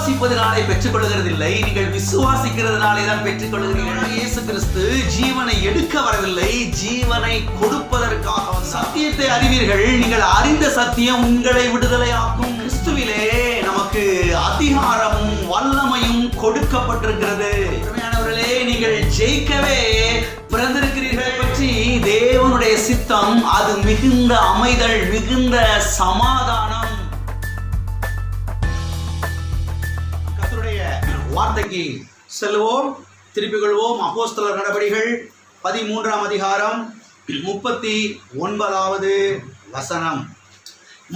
விசுவாசிப்பதனாலே பெற்றுக்கொள்கிறதில்லை, நீங்கள் விசுவாசிக்கிறதுனாலே தான் பெற்றுக்கொள்கிறீர்கள். இயேசு கிறிஸ்து ஜீவனை எடுக்க வரவில்லை, ஜீவனை கொடுப்பதற்காக. சத்தியத்தை அறிவீர்கள், நீங்கள் அறிந்த சத்தியம் உங்களை விடுதலையாக்கும். கிறிஸ்துவிலே நமக்கு அதிகாரமும் வல்லமையும் கொடுக்கப்பட்டிருக்கிறது. உண்மையானவர்களே, நீங்கள் ஜெயிக்கவே பிறந்திருக்கிறீர்கள் பற்றி தேவனுடைய சித்தம். அது மிகுந்த அமைதல், மிகுந்த சமாதானம். கர்த்தருடைய வார்த்தைக்கு செல்வோம், திருப்பிக் கொள்வோம். அப்போஸ்தலர் நடபடிகள் 13ஆம் அதிகாரம் 39வது வசனம்.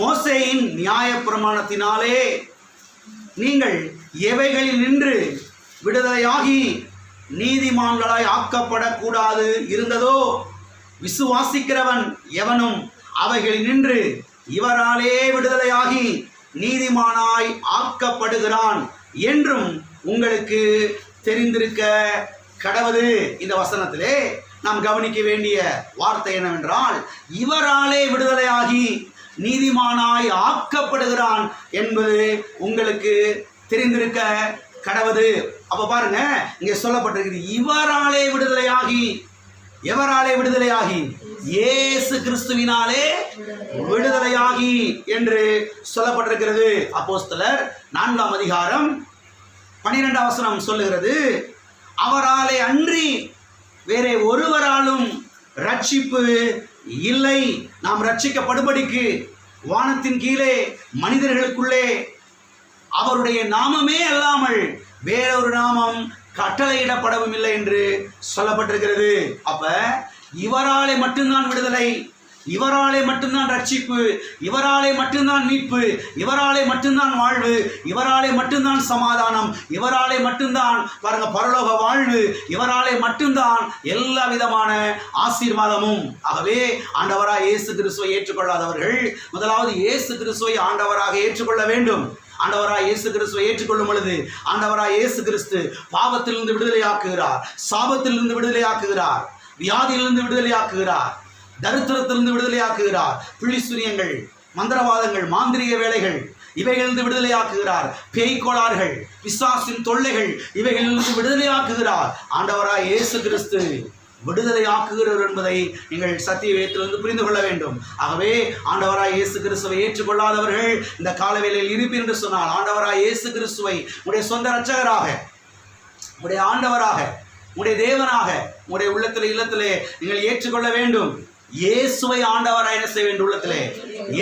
மோசேயின் நியாயப்பிரமாணத்தினாலே நீங்கள் எவைகளில் நின்று விடுதலையாகி நீதிமான்களாய் ஆக்கப்படக்கூடாது இருந்ததோ, விசுவாசிக்கிறவன் எவனும் அவைகளில் நின்று இவராலே விடுதலையாகி நீதிமானாய் ஆக்கப்படுகிறான் என்றும் உங்களுக்கு தெரிந்திருக்க கடவது. இந்த வசனத்திலே நாம் கவனிக்க வேண்டிய வார்த்தை என்னவென்றால், இவராலே விடுதலையாகி நீதிமானாய் ஆக்கப்படுகிறான் என்பது உங்களுக்கு தெரிந்திருக்க கடவது. அப்ப பாருங்க, இங்க சொல்லப்பட்டிருக்கிறது இவராலே விடுதலையாகி. எவராலே விடுதலையாகி? இயேசு கிறிஸ்துவினாலே விடுதலையாகி என்று சொல்லப்பட்டிருக்கிறது. அப்போஸ்தலர் 4ஆம் அதிகாரம் 12ஆம் வசனம் சொல்லுகிறது, அவராலே அன்றி வேறே ஒருவராலும் ரட்சிப்பு இல்லை. நாம் ரட்சிக்கப்படும்படிக்கு வானத்தின் கீழே மனிதர்களுக்குள்ளே அவருடைய நாமமே அல்லாமல் வேறொரு நாமம் கட்டளையிடப்படவும் இல்லை என்று சொல்லப்பட்டிருக்கிறது. அப்ப இவராலே மட்டும்தான் விடுதலை, இவராலே மட்டும்தான் ரட்சிப்பு, இவராலே மட்டும்தான் மீட்பு, இவராலே மட்டும்தான் வாழ்வு, இவராலே மட்டும்தான் சமாதானம், இவராலே மட்டும்தான் பாருங்க பரலோக வாழ்வு, இவராலே மட்டும்தான் எல்லா விதமான ஆசீர்வாதமும். ஆகவே ஆண்டவராக இயேசு கிறிஸ்துவை ஏற்றுக்கொள்ளாதவர்கள் முதலாவது இயேசு கிறிஸ்துவை ஆண்டவராக ஏற்றுக்கொள்ள வேண்டும். ஆண்டவராய் இயேசு கிறிஸ்துவை ஏற்றுக்கொள்ளும் பொழுது ஆண்டவராய் இயேசு கிறிஸ்து பாவத்திலிருந்து விடுதலையாக்குகிறார், சாபத்திலிருந்து விடுதலையாக்குகிறார், வியாதியிலிருந்து விடுதலையாக்குகிறார், தரித்திரத்திலிருந்து விடுதலையாக்குகிறார், பிள்ளிசூரியங்கள், மந்திரவாதங்கள், மாந்திரிக வேலைகள் இவைகளிலிருந்து விடுதலையாக்குகிறார், பேய்கோளாறுகள், பிசாசின் தொல்லைகள் இவைகளிலிருந்து விடுதலையாக்குகிறார். ஆண்டவராய் இயேசு கிறிஸ்து விடுதலையாக்குகிறவர் என்பதை நீங்கள் சத்திய வேதத்திலிருந்து புரிந்து கொள்ள வேண்டும். ஆகவே ஆண்டவராய் இயேசு கிறிஸ்துவை ஏற்றுக்கொள்ளாதவர்கள் இந்த காலவேளையில் இருப்பீர் என்று சொன்னால், ஆண்டவராய் இயேசு கிறிஸ்துவை உடைய சொந்த இரட்சகராக, உடைய ஆண்டவராக, உடைய தேவனாக உடைய உள்ளத்திலே இல்லத்திலே நீங்கள் ஏற்றுக்கொள்ள வேண்டும். இயேசுவை ஆண்டவராய் என்ன செய்ய வேண்டும்? உள்ளத்திலே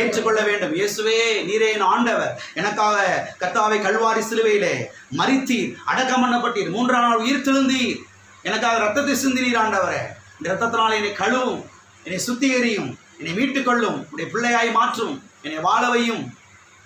ஏற்றுக்கொள்ள வேண்டும். இயேசுவே, நீரே என் ஆண்டவர், எனக்காக கர்த்தாவை கல்வாரி சிலுவையிலே மரித்தீர், அடக்கம் பண்ணப்பட்டீர், 3ஆம் நாள் உயிர் தெழுந்தீர், எனக்காக ரத்தத்தை சிந்தினீர். ஆண்டவரே, இந்த ரத்தத்தினால் என்னை கழுவும், என்னை சுத்திகரியும், என்னை மீட்டுக் கொள்ளும், உடைய பிள்ளையாய் மாற்றும், என்னை வாழவையும்,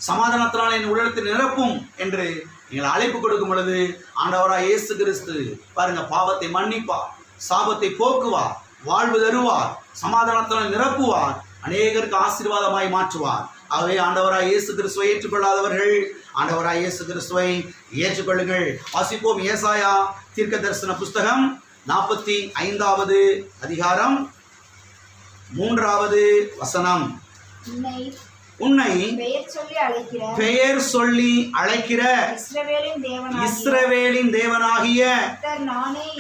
சமாதானத்தினால் என் உள்ளத்தை நிரப்பும் என்று நீங்கள் அழைப்பு கொடுக்கும் பொழுது ஆண்டவராய் இயேசு கிறிஸ்து பாருங்க பாவத்தை மன்னிப்பார், சாபத்தை போக்குவார், வாழ்வு தருவார், சமாதானத்தினால் நிரப்புவார், அநேகருக்கு ஆசீர்வாதமாய் மாற்றுவார். ஆகவே ஆண்டவராய் இயேசு கிறிஸ்துவை ஏற்றுக்கொள்ளாதவர்கள் ஆண்டவராய் இயேசு கிறிஸ்துவை ஏற்றுக்கொள்ளுங்கள். வாசிப்போம். ஏசாயா தீர்க்க தரிசன புஸ்தகம் 45வது அதிகாரம் 3வது வசனம். உன்னை பெயர் சொல்லி அழைக்கிற இஸ்ரவேலின் தேவனாகிய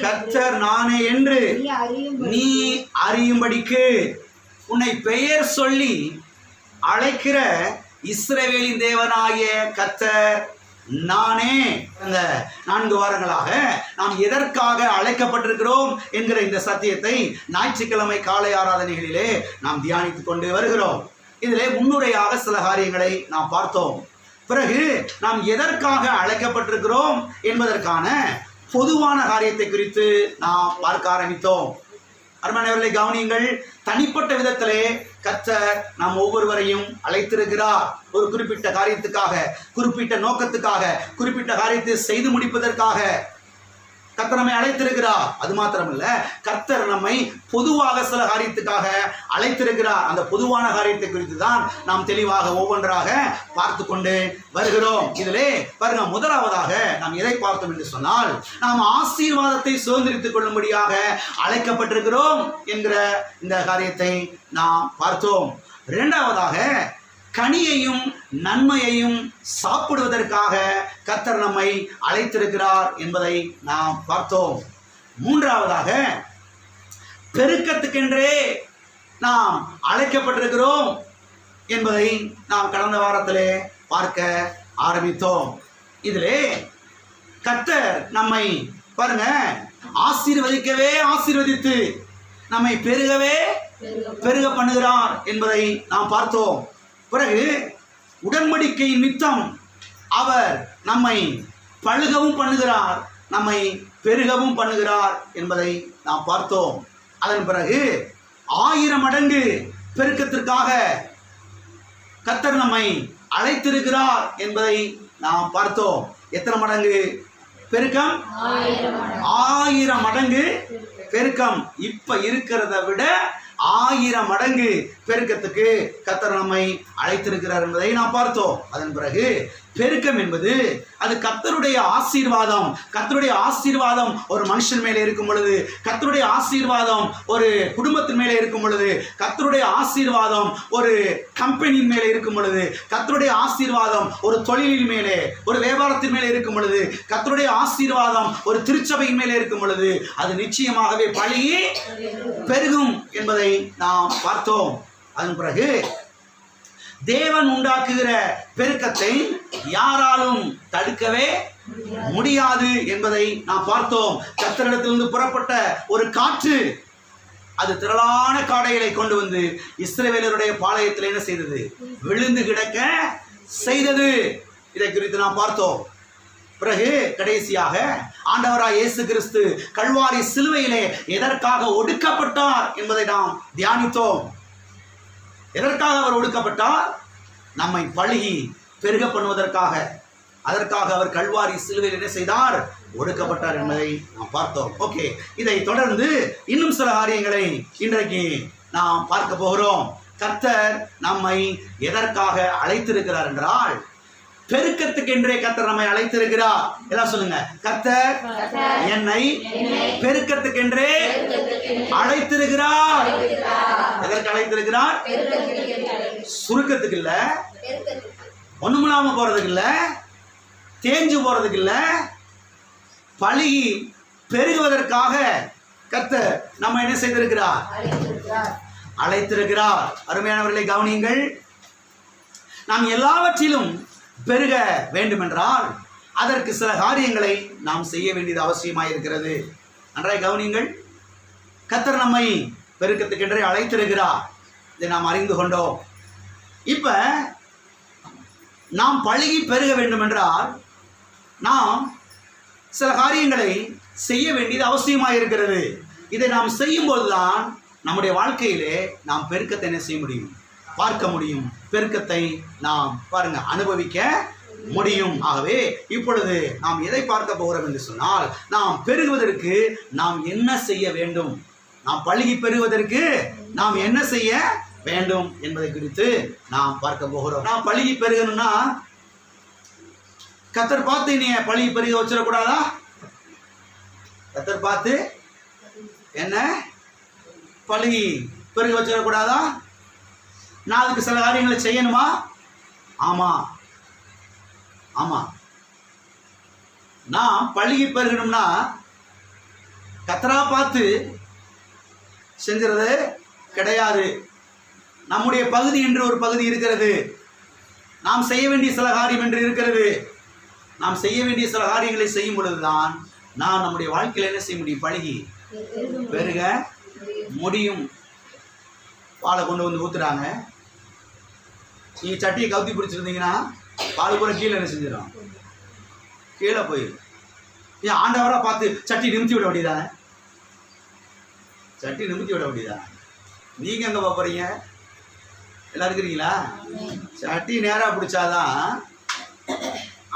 கர்த்தர் நானே என்று நீ அறியும்படிக்கு. உன்னை பெயர் சொல்லி அழைக்கிற இஸ்ரவேலின் தேவனாகிய கர்த்தர் நானே. அந்த 4 வாரங்களாக நாம் எதற்காக அழைக்கப்பட்டிருக்கிறோம் என்கிற இந்த சத்தியத்தை ஞாயிற்றுக்கிழமை காலை ஆராதனைகளிலே நாம் தியானித்துக் கொண்டு வருகிறோம். இதிலே முன்னுரையாக சில காரியங்களை நாம் பார்த்தோம். பிறகு நாம் எதற்காக அழைக்கப்பட்டிருக்கிறோம் என்பதற்கான பொதுவான காரியத்தை குறித்து நாம் பார்க்க ஆரம்பித்தோம். அருமையானவர்களை கவனியுங்கள். தனிப்பட்ட விதத்திலே கர்த்தர் நாம் ஒவ்வொருவரையும் அழைத்திருக்கிறார். ஒரு குறிப்பிட்ட காரியத்துக்காக, குறிப்பிட்ட நோக்கத்துக்காக, குறிப்பிட்ட காரியத்தை செய்து முடிப்பதற்காக கர்த்தர் நம்மை அழைத்திருக்கிறார். அது மாத்திரமல்ல, கர்த்தர் நம்மை பொதுவாக சில காரியத்துக்காக அழைத்திருக்கிறார். அந்த பொதுவான காரியத்தை குறித்து தான் நாம் தெளிவாக ஒவ்வொன்றாக பார்த்து கொண்டு வருகிறோம். இதிலே பாருங்க, முதலாவதாக நாம் எதை பார்த்தோம் என்று சொன்னால், நாம் ஆசீர்வாதத்தை சுதந்திரித்துக் கொள்ளும்படியாக அழைக்கப்பட்டிருக்கிறோம் என்கிற இந்த காரியத்தை நாம் பார்த்தோம். இரண்டாவதாக, கனியையும் நன்மையையும் சாப்பிடுவதற்காக கர்த்தர் நம்மை அழைத்திருக்கிறார் என்பதை நாம் பார்த்தோம். மூன்றாவதாக, பெருக்கத்துக்கென்றே நாம் அழைக்கப்பட்டிருக்கிறோம் என்பதை நாம் கடந்த வாரத்திலே பார்க்க ஆரம்பித்தோம். இதிலே கர்த்தர் நம்மை பாருங்க ஆசீர்வதிக்கவே ஆசீர்வதித்து நம்மை பெருகவே பெருக பண்ணுகிறார் என்பதை நாம் பார்த்தோம். பிறகு உடன்படிக்கையின் நிமித்தம் அவர் நம்மை பழுகவும் பண்ணுகிறார், நம்மை பெருகவும் பண்ணுகிறார் என்பதை நாம் பார்த்தோம். அதன் பிறகு 1000 மடங்கு பெருக்கத்திற்காக கர்த்தர் நம்மை அழைத்திருக்கிறார் என்பதை நாம் பார்த்தோம். எத்தனை மடங்கு பெருக்கம்? 1000 மடங்கு பெருக்கம். இப்ப இருக்கிறத விட 1000 மடங்கு பெருக்கத்துக்கு கர்த்தர் நம்மை அழைத்திருக்கிறார் என்பதை நாம் பார்த்தோம். அதன் பிறகு பெருக்கம் என்பது அது கர்த்தருடைய ஆசீர்வாதம். கர்த்தருடைய ஆசீர்வாதம் ஒரு மனுஷன் மேலே இருக்கும் பொழுது, கர்த்தருடைய ஆசீர்வாதம் ஒரு குடும்பத்தின் மேலே இருக்கும் பொழுது, கர்த்தருடைய ஆசீர்வாதம் ஒரு கம்பெனியின் மேலே இருக்கும் பொழுது, கர்த்தருடைய ஆசீர்வாதம் ஒரு தொழிலின் மேலே, ஒரு வியாபாரத்தின் மேலே இருக்கும் பொழுது, கர்த்தருடைய ஆசீர்வாதம் ஒரு திருச்சபையின் மேலே இருக்கும் பொழுது, அது நிச்சயமாகவே பழுகி பெருகும் என்பதை நாம் பார்த்தோம். அதன் பிறகு தேவன் உண்டாக்குகிற பெருக்கத்தை யாராலும் தடுக்கவே முடியாது என்பதை நாம் பார்த்தோம். கர்த்தரிடத்திலிருந்து புறப்பட்ட ஒரு காற்று அது திரளான காடைகளை கொண்டு வந்து இஸ்ரவேலருடைய பாளையத்தில் என்ன செய்தது? விழுந்து கிடக்க செய்தது. இதை குறித்து நாம் பார்த்தோம். பிறகு கடைசியாக ஆண்டவராய் இயேசு கிறிஸ்து கல்வாரி சிலுவையிலே எதற்காக ஒடுக்கப்பட்டார் என்பதை நாம் தியானித்தோம். எதற்காக அவர் ஒடுக்கப்பட்டார்? நம்மை பழுகி பெருக பண்ணுவதற்காக. அதற்காக அவர் கல்வாரி சிலுவையில் என்ன செய்தார்? ஒடுக்கப்பட்டார் என்பதை நாம் பார்த்தோம். ஓகே, இதை தொடர்ந்து இன்னும் சில காரியங்களை இன்றைக்கு நாம் பார்க்க போகிறோம். கர்த்தர் நம்மை எதற்காக அழைத்திருக்கிறார் என்றால், பெருக்கத்துக்கென்றே கர்த்தர் நம்மை அழைத்திருக்கிறார். எல்லாம் சொல்லுங்க, கர்த்தர் என்னை பெருக்கத்துக்கென்றே அழைத்திருக்கிறார். எதற்கு அழைத்திருக்கிறார்? சுருக்கத்துக்கு இல்ல, ஒண்ணுமில்லாம போறதுக்கு இல்ல, தேஞ்சு போறதுக்கு இல்ல, பழுகி பெருகுவதற்காக கர்த்தர் நம்ம என்ன செய்திருக்கிறார்? அழைத்திருக்கிறார். அருமையானவர்களை கவனியுங்கள். நாம் எல்லாவற்றிலும் பெருக வேண்டுமென்றால் அதற்கு சில காரியங்களை நாம் செய்ய வேண்டியது அவசியமாயிருக்கிறது. நன்றாய் கவனியுங்கள். கர்த்தர் நம்மை பெருக்கத்துக்கென்றே அழைத்திருக்கிறார். இதை நாம் அறிந்து கொண்டோம். இப்ப நாம் பழுகி பெருக வேண்டுமென்றால் நாம் சில காரியங்களை செய்ய வேண்டியது அவசியமாயிருக்கிறது. இதை நாம் செய்யும் போதுதான் நம்முடைய வாழ்க்கையிலே நாம் பெருக்கத்தை என்ன செய்ய முடியும்? பார்க்க முடியும். பெருக்கத்தை நாம் பாருங்க அனுபவிக்க முடியும். ஆகவே இப்பொழுது நாம் எதை பார்க்க போகிறோம் என்று சொன்னால், நாம் பெருகுவதற்கு நாம் என்ன செய்ய வேண்டும், நாம் பழுகி பெருகுவதற்கு நாம் என்ன செய்ய வேண்டும் என்பதை குறித்து நாம் பார்க்க போகிறோம். நாம் பழுகி பெருகணும்னா கர்த்தர் பார்த்து நீ பழுகி பெருக வச்சிடக்கூடாதா? கர்த்தர் பார்த்து என்ன பழுகி பெருக வச்சிடக்கூடாதா? நான் அதுக்கு சில காரியங்களை செய்யணுமா? ஆமா ஆமா. நான் பழுகி பெருகணும்னா கர்த்தரா பார்த்து செஞ்சுறது கிடையாது. நம்முடைய பகுதி என்று ஒரு பகுதி இருக்கிறது. நாம் செய்ய வேண்டிய சில காரியம் என்று இருக்கிறது. நாம் செய்ய வேண்டிய சில காரியங்களை செய்யும் பொழுதுதான் நான் நம்முடைய வாழ்க்கையில் என்ன செய்ய முடியும்? பழுகி பெருக முடியும். பாலை கொண்டு வந்து ஊத்துறாங்க. நீ சட்டியை கவுத்தி பிடிச்சிருந்தீங்கன்னா பால் கூட கீழே என்ன செஞ்சிடும்? கீழே போயிடும். ஏன் ஆண்டவரா பார்த்து சட்டி நிமித்தி விட வேண்டியதானே? சட்டி நிமித்தி விட வேண்டியதானே? நீங்க எங்க போறீங்க? எல்லாம் இருக்கிறீங்களா? சட்டி நேரா பிடிச்சாதான்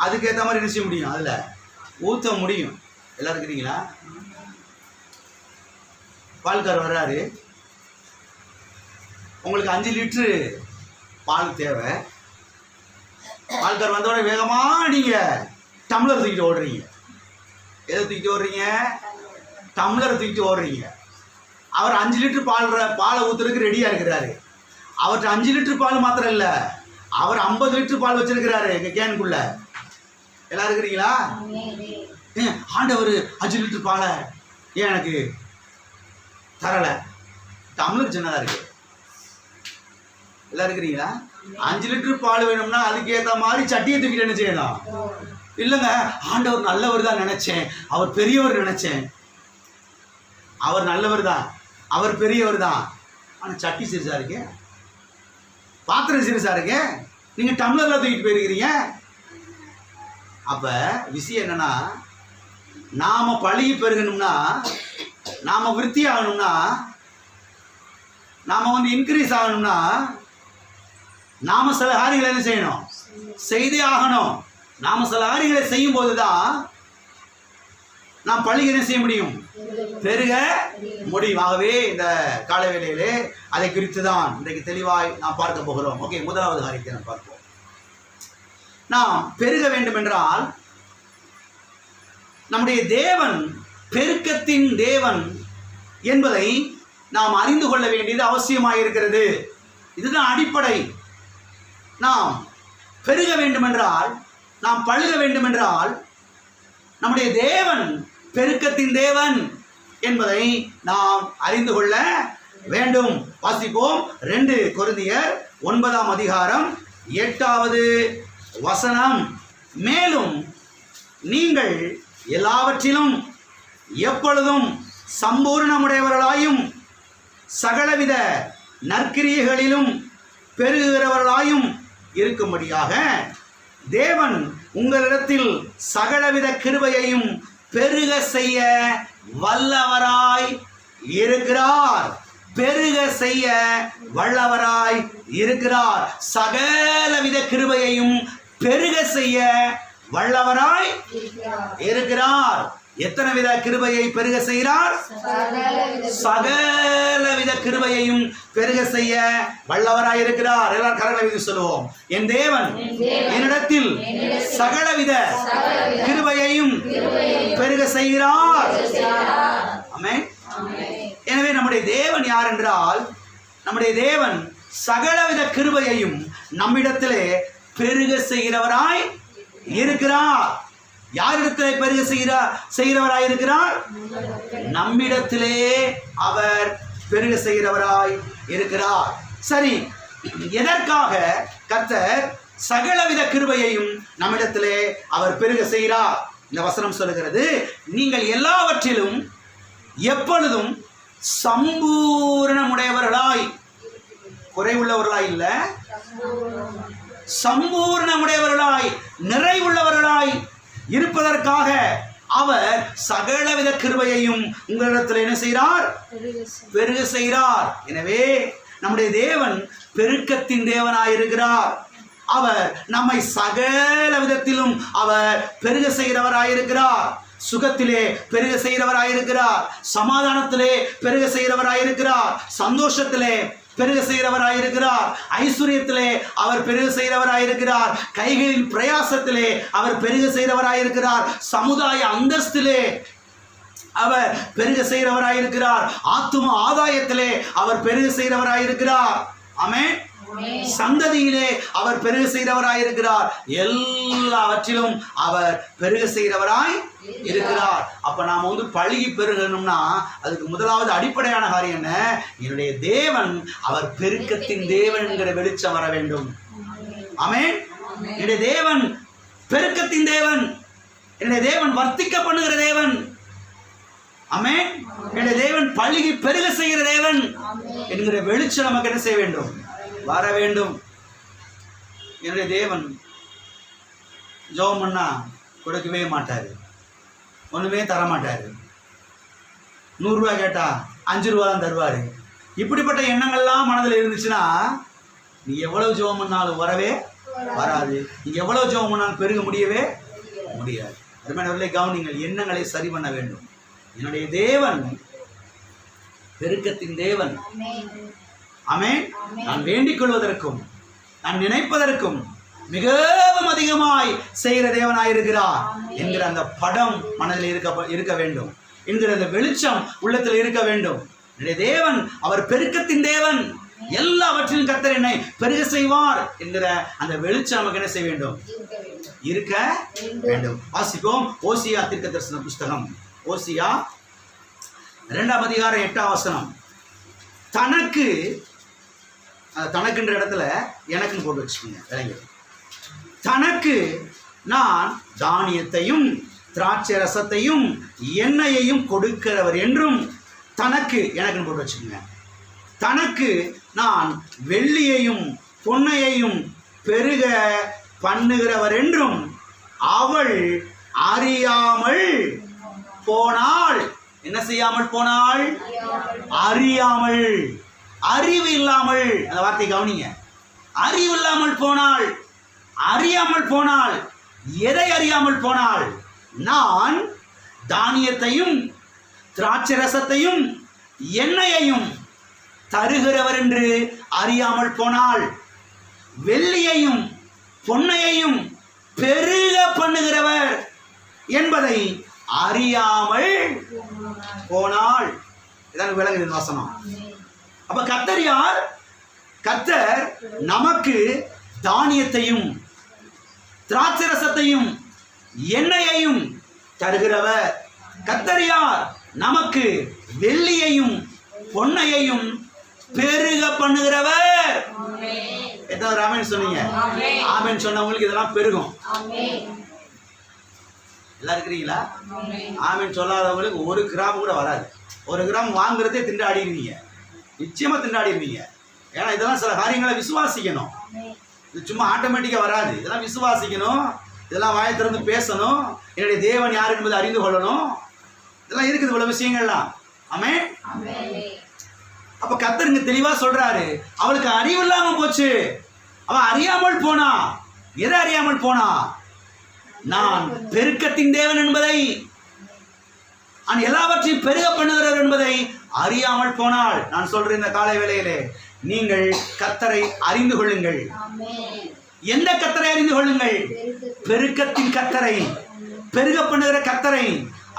அதுக்கேற்ற மாதிரி என்ன செய்ய முடியும்? அதுல ஊத்த முடியும். எல்லாம் இருக்கிறீங்களா? பால்கார் வர்றாரு. உங்களுக்கு 5 லிட்டரு பால் தேவை. பால்கார் வந்தோட வேகமா நீங்க டம்ளர் தூக்கிட்டு ஓடுறீங்க. எதை தூக்கிட்டு ஓடுறீங்க? டம்ளரை தூக்கிட்டு ஓடுறீங்க. அவர் 5 லிட்டர் பாலை ஊத்துறதுக்கு ரெடியா இருக்கிறாரு. அவர்கிட்ட 5 லிட்டர் பால் மாத்திரம் இல்லை, அவர் 50 லிட்டர் பால் வச்சிருக்கிறாரு எங்க கேனுக்குள்ள. எல்லாரும் இருக்கிறீங்களா? ஆண்டவர் 5 லிட்டர் பாலை ஏன் எனக்கு தரல? டம்ளர் சின்னதா இருக்கு. எல்லாம் இருக்கிறீங்களா? 5 லிட்டர் பால் வேணும்னா அதுக்கு ஏற்ற மாதிரி சட்டியை தூக்கிட்டு என்ன செய்யணும்? இல்லைங்க, ஆண்டவர் நல்லவர் தான் நினைச்சேன், அவர் பெரியவர் நினைச்சேன். அவர் நல்லவர் தான், அவர் பெரியவர் தான். ஆனால் சட்டி சிறுசா இருக்கு, பாத்திரம் சிறுசா இருக்கு, நீங்க டம்ளர்ல தூக்கிட்டு போயிருக்கிறீங்க. அப்ப விஷயம் என்னன்னா, நாம பழகி பெருகணும்னா, நாம விருத்தி ஆகணும்னா, நாம இன்க்ரீஸ் ஆகணும்னா, நாம சில காரியங்களை என்ன செய்யணும்? செய்தே ஆகணும். நாம சில காரியங்களை செய்யும் போதுதான் நாம் பழகி என்ன செய்ய முடியும்? பெருக முடியும். ஆகவே இந்த கால வேளையிலே அதை குறித்து தான் இன்றைக்கு தெளிவாய் நாம் பார்க்க போகிறோம். ஓகே, முதலாவது காரியத்தை நாம் பார்ப்போம். நாம் பெருக வேண்டும் என்றால் நம்முடைய தேவன் பெருக்கத்தின் தேவன் என்பதை நாம் அறிந்து கொள்ள வேண்டியது அவசியமாக இருக்கிறது. இதுதான் அடிப்படை. நாம் பெருக வேண்டும் என்றால், நாம் பழுக வேண்டும் என்றால், நம்முடைய தேவன் பெருக்கத்தின் தேவன் என்பதை நாம் அறிந்து கொள்ள வேண்டும். வாசிப்போம். 2 கொரிந்தியர் 9ஆம் அதிகாரம் 8வது வசனம். மேலும் நீங்கள் எல்லாவற்றிலும் எப்பொழுதும் சம்பூர்ணமுடையவர்களாயும் சகலவித நற்கிரியைகளிலும் பெருகிறவர்களாயும் இருக்கும்படியாக தேவன் உங்களிடத்தில் சகலவித கிருபையையும் பெருக செய்ய வல்லவராய் இருக்கிறார். பெருக செய்ய வல்லவராய் இருக்கிறார். சகலவித கிருபையையும் பெருக செய்ய வல்லவராய் இருக்கிறார். எத்தனை வித கிருபையை பெருக செய்கிறார்? சகலவித கிருபையையும் பெருக செய்ய வல்லவராய் இருக்கிறார். எல்லாரும் கரங்களை வைத்து சொல்லுவோம். என் தேவன் என்னிடத்தில் சகலவித கிருபையையும் பெருக செய்கிறார். ஆமென். எனவே நம்முடைய தேவன் யார் என்றால், நம்முடைய தேவன் சகலவித கிருபையையும் நம்மிடத்திலே பெருக செய்கிறவராய் இருக்கிறார். யாரிடத்திலே பெருக செய்கிறவராய் இருக்கிறார்? நம்மிடத்திலே அவர் பெருக செய்கிறவராய் இருக்கிறார். சரி, எதற்காக கர்த்தர் சகலவித கிருபையையும் நம்மிடத்திலே அவர் பெருக செய்கிறார்? இந்த வசனம் சொல்லுகிறது, நீங்கள் எல்லாவற்றிலும் எப்பொழுதும் சம்பூர்ணமுடையவர்களாய், குறைவுள்ளவர்களாய் இல்ல, சம்பூர்ணமுடையவர்களாய், நிறைவுள்ளவர்களாய் இருப்பதற்காக அவர் சகலவித கிருபையையும் உங்களிடத்தில் என்ன செய்கிறார்? பெருக செய்கிறார். எனவே நம்முடைய தேவன் பெருக்கத்தின் தேவனாயிருக்கிறார். அவர் நம்மை சகல விதத்திலும் அவர் பெருக செய்கிறவராயிருக்கிறார். சுகத்திலே பெருக செய்கிறவராயிருக்கிறார், சமாதானத்திலே பெருக செய்கிறவராயிருக்கிறார், சந்தோஷத்திலே பெருக செய்கிறவராயிருக்கிறார், ஐஸ்வர்யத்திலே அவர் பெருக செய்கிறவராயிருக்கிறார், கைகளின் பிரயாசத்திலே அவர் பெருக செய்கிறவராயிருக்கிறார், சமுதாய அந்தஸ்திலே அவர் பெருக செய்கிறவராயிருக்கிறார், ஆத்தும ஆதாயத்திலே அவர் பெருக செய்கிறவராயிருக்கிறார். ஆமென். சந்ததியிலே அவர் பெருக செய்கிறவராயிருக்கிறார். எல்லாவற்றிலும் அவர் பெருக செய்கிறவராய் இருக்கிறார். அப்ப நாம பழகி பெருகணும்னா அதுக்கு முதலாவது அடிப்படையான காரியம் என்ன? என்னுடைய தேவன் அவர் பெருக்கத்தின் தேவன் என்கிற வெளிச்சம் வர வேண்டும். ஆமென். என்னுடைய தேவன் பெருக்கத்தின் தேவன், என்னுடைய தேவன் வர்த்திக்க பண்ணுகிற தேவன். ஆமென். என்னுடைய தேவன் பழகி பெருக செய்கிற தேவன் என்கிற வெளிச்சம் நமக்கு என்ன செய்ய வேண்டும்? வர வேண்டும். என்னுடைய தேவன் ஜெபம் பண்ணா கொடுக்கவே மாட்டாரு, ஒண்ணுமே தர மாட்டாரு. 100 ரூபாய் கேட்டா 5 ரூபா தான் தருவாரு. இப்படிப்பட்ட எண்ணங்கள்லாம் மனதில் இருந்துச்சுன்னா நீ எவ்வளவு ஜெபம் பண்ணாலும் வரவே வராது. நீங்க எவ்வளவு ஜெபம் பண்ணாலும் பெருக முடியவே முடியாது. அருமையானவர்களே, கவனிங்கள், எண்ணங்களை சரி பண்ண வேண்டும். என்னுடைய தேவன் பெருக்கத்தின் தேவன். ஆமென். நான் வேண்டிக் கொள்வதற்கும் நான் நினைப்பதற்கும் மிகவும் அதிகமாய் செய்கிற தேவனாயிருக்கிறார் என்கிற அந்த படம் மனதில் இருக்க வேண்டும், என்கிற அந்த வெளிச்சம் உள்ளத்தில் இருக்க வேண்டும். என்னுடைய தேவன் அவர் பெருக்கத்தின் தேவன். எல்லாவற்றிலும் கர்த்தர் என்னை பெருக செய்வார் என்கிற அந்த வெளிச்சம் நமக்கு என்ன செய்ய வேண்டும்? இருக்க வேண்டும். வாசிப்போம். ஓசியா தீர்க்கதரிசன புஸ்தகம், ஓசியா 2ஆம் அதிகாரம் 8ஆம் வசனம். தனக்கு, தனக்குன்ற இடத்துல எனக்குன்னு போட்டு வச்சுக்கோங்க, விளங்கு. தனக்கு நான் தானியத்தையும் திராட்சை ரசத்தையும் எண்ணெயையும் கொடுக்கிறவர் என்றும், தனக்கு எனக்குன்னு போட்டு வச்சுக்கோங்க. தனக்கு நான் வெள்ளியையும் பொன்னையையும் பெருக பண்ணுகிறவர் என்றும் அவள் அறியாமல் போனாள். என்ன செய்யாமல் போனாள்? அறியாமல், அறிவு இல்லாமல். அந்த வார்த்தை கவனிங்க. அறிவு இல்லாமல் போனாள், அறியாமல் போனாள். எதை அறியாமல் போனாள்? நான் தானியத்தையும் திராட்சை ரசத்தையும் எண்ணெயையும் தருகிறவர் என்று அறியாமல் போனாள். வெள்ளியையும் பொன்னையையும் பெருக பண்ணுகிறவர் என்பதை அறியாமல் போனாள். இதான் விளங்குது வசனம். அப்ப கர்த்தர் யார்? கர்த்தர் நமக்கு தானியத்தையும் திராட்சை ரசத்தையும் எண்ணெயையும் தருகிறவர். கர்த்தர் யார்? நமக்கு வெள்ளியையும் பொன்னையையும் பெருக பண்ணுகிறவர். எத்தனை ஆமென் சொன்னீங்க? ஆமென் சொன்னவங்களுக்கு இதெல்லாம் பெருகும். எல்லாம் இருக்கிறீங்களா? ஆமென் சொல்லாதவங்களுக்கு 1 கிராம் கூட வராது. 1 கிராம் வாங்குறதே திண்டாடிடுவீங்க, நிச்சயமா திண்டாடிடுவீங்க. ஏன்னா இதெல்லாம் சில காரியங்களை விசுவாசிக்கணும். இது சும்மா ஆட்டோமேட்டிக்கா வராது. இதெல்லாம் விசுவாசிக்கணும், இதெல்லாம் வாயை திறந்து பேசணும், என்னுடைய தேவன் யார் என்பதை அறிந்து கொள்ளணும். இதெல்லாம் இருக்குது, இவ்வளவு விஷயங்கள்லாம். ஆமென். அப்ப கர்த்தர் இங்க தெளிவா சொல்றாரு, அவளுக்கு அறிவு இல்லாம போச்சு, அவன் அறியாமல் போனா. எதை அறியாமல் போனா? நான் பெருக்கத்தின் தேவன் என்பதை, நான் எல்லாவற்றையும் பெருக பண்ணுகிறவர் என்பதை அறியாமல் போனாள். நான் சொல்றேன் இந்த காலை வேளையிலே, நீங்கள் கர்த்தரை அறிந்து கொள்ளுங்கள். எந்த கர்த்தரை அறிந்து கொள்ளுங்கள்? பெருக்கத்தின் கர்த்தரை, பெருக பண்ணுகிற கர்த்தரை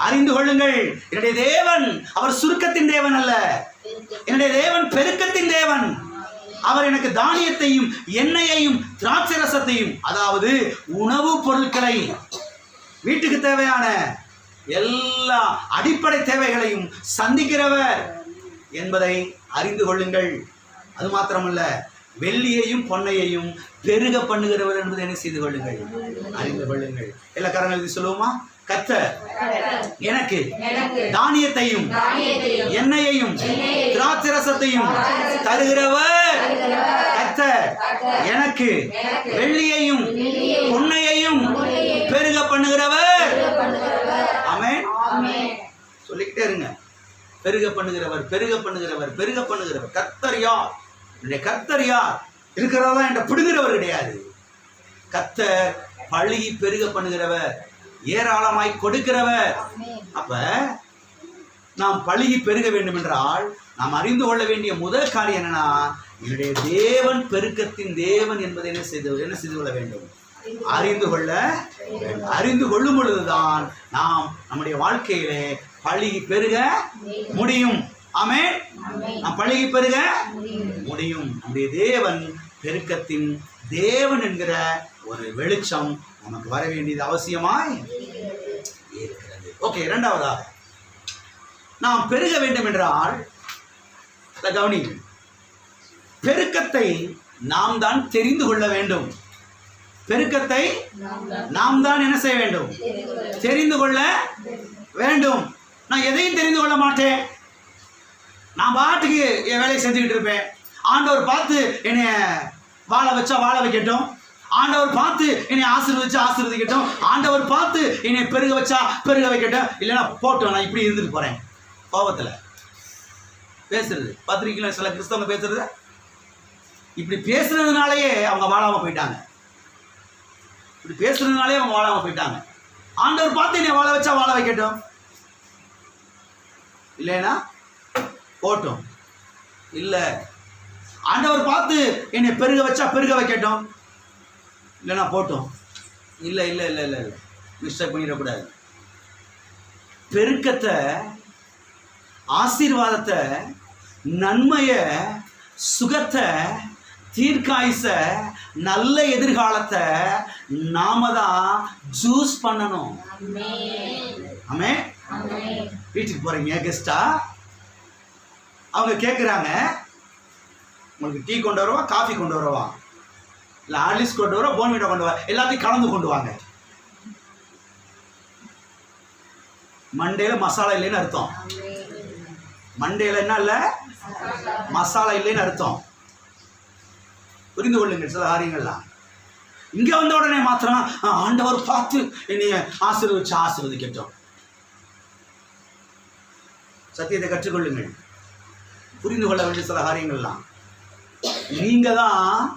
அறிந்து கொள்ளுங்கள். என்னுடைய தேவன் அவர் சுருக்கத்தின் தேவன் அல்ல, என்னுடைய தேவன் பெருக்கத்தின் தேவன். அவர் எனக்கு தானியத்தையும் எண்ணெயையும் திராட்சை ரசத்தையும், அதாவது உணவுப் பொருட்களை, வீட்டுக்கு தேவையான எல்லா அடிப்படை தேவைகளையும் சந்திக்கிறவர் என்பதை அறிந்து கொள்ளுங்கள். அது மாத்திரமல்ல, வெள்ளியையும் பொன்னையையும் பெருக பண்ணுகிறவர் என்பதை என்ன செய்து கொள்ளுங்கள்? அறிந்து கொள்ளுங்கள். எல்லா காரணங்களும் சொல்லுவோமா? கர்த்தர் எனக்கு தானியத்தையும் எண்ணெயையும் திராட்சை ரசத்தையும் தருகிறவர். கர்த்தர் எனக்கு வெள்ளியையும் பொன்னையையும் பெருக பண்ணுகிறவர். ஆமென். சொல்லிக்கிட்டே இருங்க. பெருக பண்ணுகிறவர், பெருக பண்ணுகிறவர், பெருக பண்ணுகிறவர். கர்த்தர் யார்? கர்த்தர் யார்? இருக்கிறதா என்ற பிடுகிறவர் கிடையாது. கர்த்தர் பழுகி பெருக பண்ணுகிறவர், ஏராளமாய் கொடுக்கிறவர். அப்ப நாம் பழுகி பெருக வேண்டும் என்றால் நாம் அறிந்து கொள்ள வேண்டிய முதல் காரியம் என்னன்னா, என்னுடைய தேவன் பெருக்கத்தின் தேவன் என்பதை என்ன செய்து கொள்ள வேண்டும்? அறிந்து கொள்ள வேண்டும். அறிந்து கொள்ளும் பொழுதுதான் நாம் நம்முடைய வாழ்க்கையிலே பழுகி பெருக முடியும். ஆமென். நாம் பழுகி பெருக முடியும். நம்முடைய தேவன் பெருக்கத்தின் தேவன் என்கிற ஒரு வெளிச்சம் நமக்கு வர வேண்டியது அவசியமாய் இருக்கிறது. ஓகே, இரண்டாவதாக நாம் பெருக வேண்டும் என்றால் கவனிங்கள், பெருக்கத்தை நாம் தான் தெரிந்து கொள்ள வேண்டும். பெருக்கத்தை நாம் தான் என்ன செய்ய வேண்டும்? தெரிந்து கொள்ள வேண்டும். நான் எதையும் தெரிந்து கொள்ள மாட்டேன், நான் பாட்டுக்கு என் வேலையை செஞ்சுக்கிட்டு இருப்பேன். ஆண்டவர் பார்த்து என்னை வாழ வச்சா வாழ வைக்கட்டும், ஆண்டவர் பார்த்து என்னை ஆசீர்வதிக்கட்டும், ஆண்டவர் பார்த்து என்னை பெருக வச்சா பெருக வைக்கட்டும், இல்லைன்னா போட்டோம் நான் இப்படி இருந்துட்டு போறேன். கோபத்தில் பேசுறது, பத்திரிக்கையில் சில கிறிஸ்தவங்க பேசுறது, இப்படி பேசுறதுனாலேயே அவங்க வாழாம போயிட்டாங்க. இப்படி பேசுறதுனாலே அவங்க வாழாம போயிட்டாங்க. ஆண்டவர் பார்த்து என்னை வாழ வச்சா வாழ வைக்கட்டும், இல்லைன்னா போட்டோம். இல்லை, ஆண்டவர் பார்த்து என்னை பெருக வச்சா பெருக வைக்கட்டும், இல்லைன்னா போட்டோம். இல்லை இல்லை இல்லை இல்லை இல்லை மிஸ்டேக் பண்ணிடக்கூடாது. பெருக்கத்தை, ஆசீர்வாதத்தை, நன்மையை சுகத்தை, தீர்க்காயுச, நல்ல எதிர்காலத்தை நாம தான் ஜூஸ் பண்ணணும். ஆமே. வீட்டுக்கு போறீங்க கெஸ்டா, அவங்க கேட்குறாங்க உங்களுக்கு டீ கொண்டு வரவா, காஃபி கொண்டு வரவா, இல்லை ஹார்லிக்ஸ் கொண்டு வரவா, போன்விட்டா கொண்டு வர, எல்லாத்தையும் கலந்து கொண்டு வாங்க. மண்டையில் மசாலா இல்லைன்னு அர்த்தம். மண்டையில் என்ன இல்லை, மசாலா இல்லைன்னு அர்த்தம். புரிந்து கொள்ளுங்கள் சில காரியங்கள்லாம். இங்கே வந்த உடனே மாத்திரம் ஆண்டவர் பார்த்து என்னைய ஆசீர்வதிக்கட்டும். சத்தியத்தை கற்றுக்கொள்ளுங்கள். புரிந்து கொள்ள வேண்டிய சில காரியங்கள்லாம் நீங்க தான்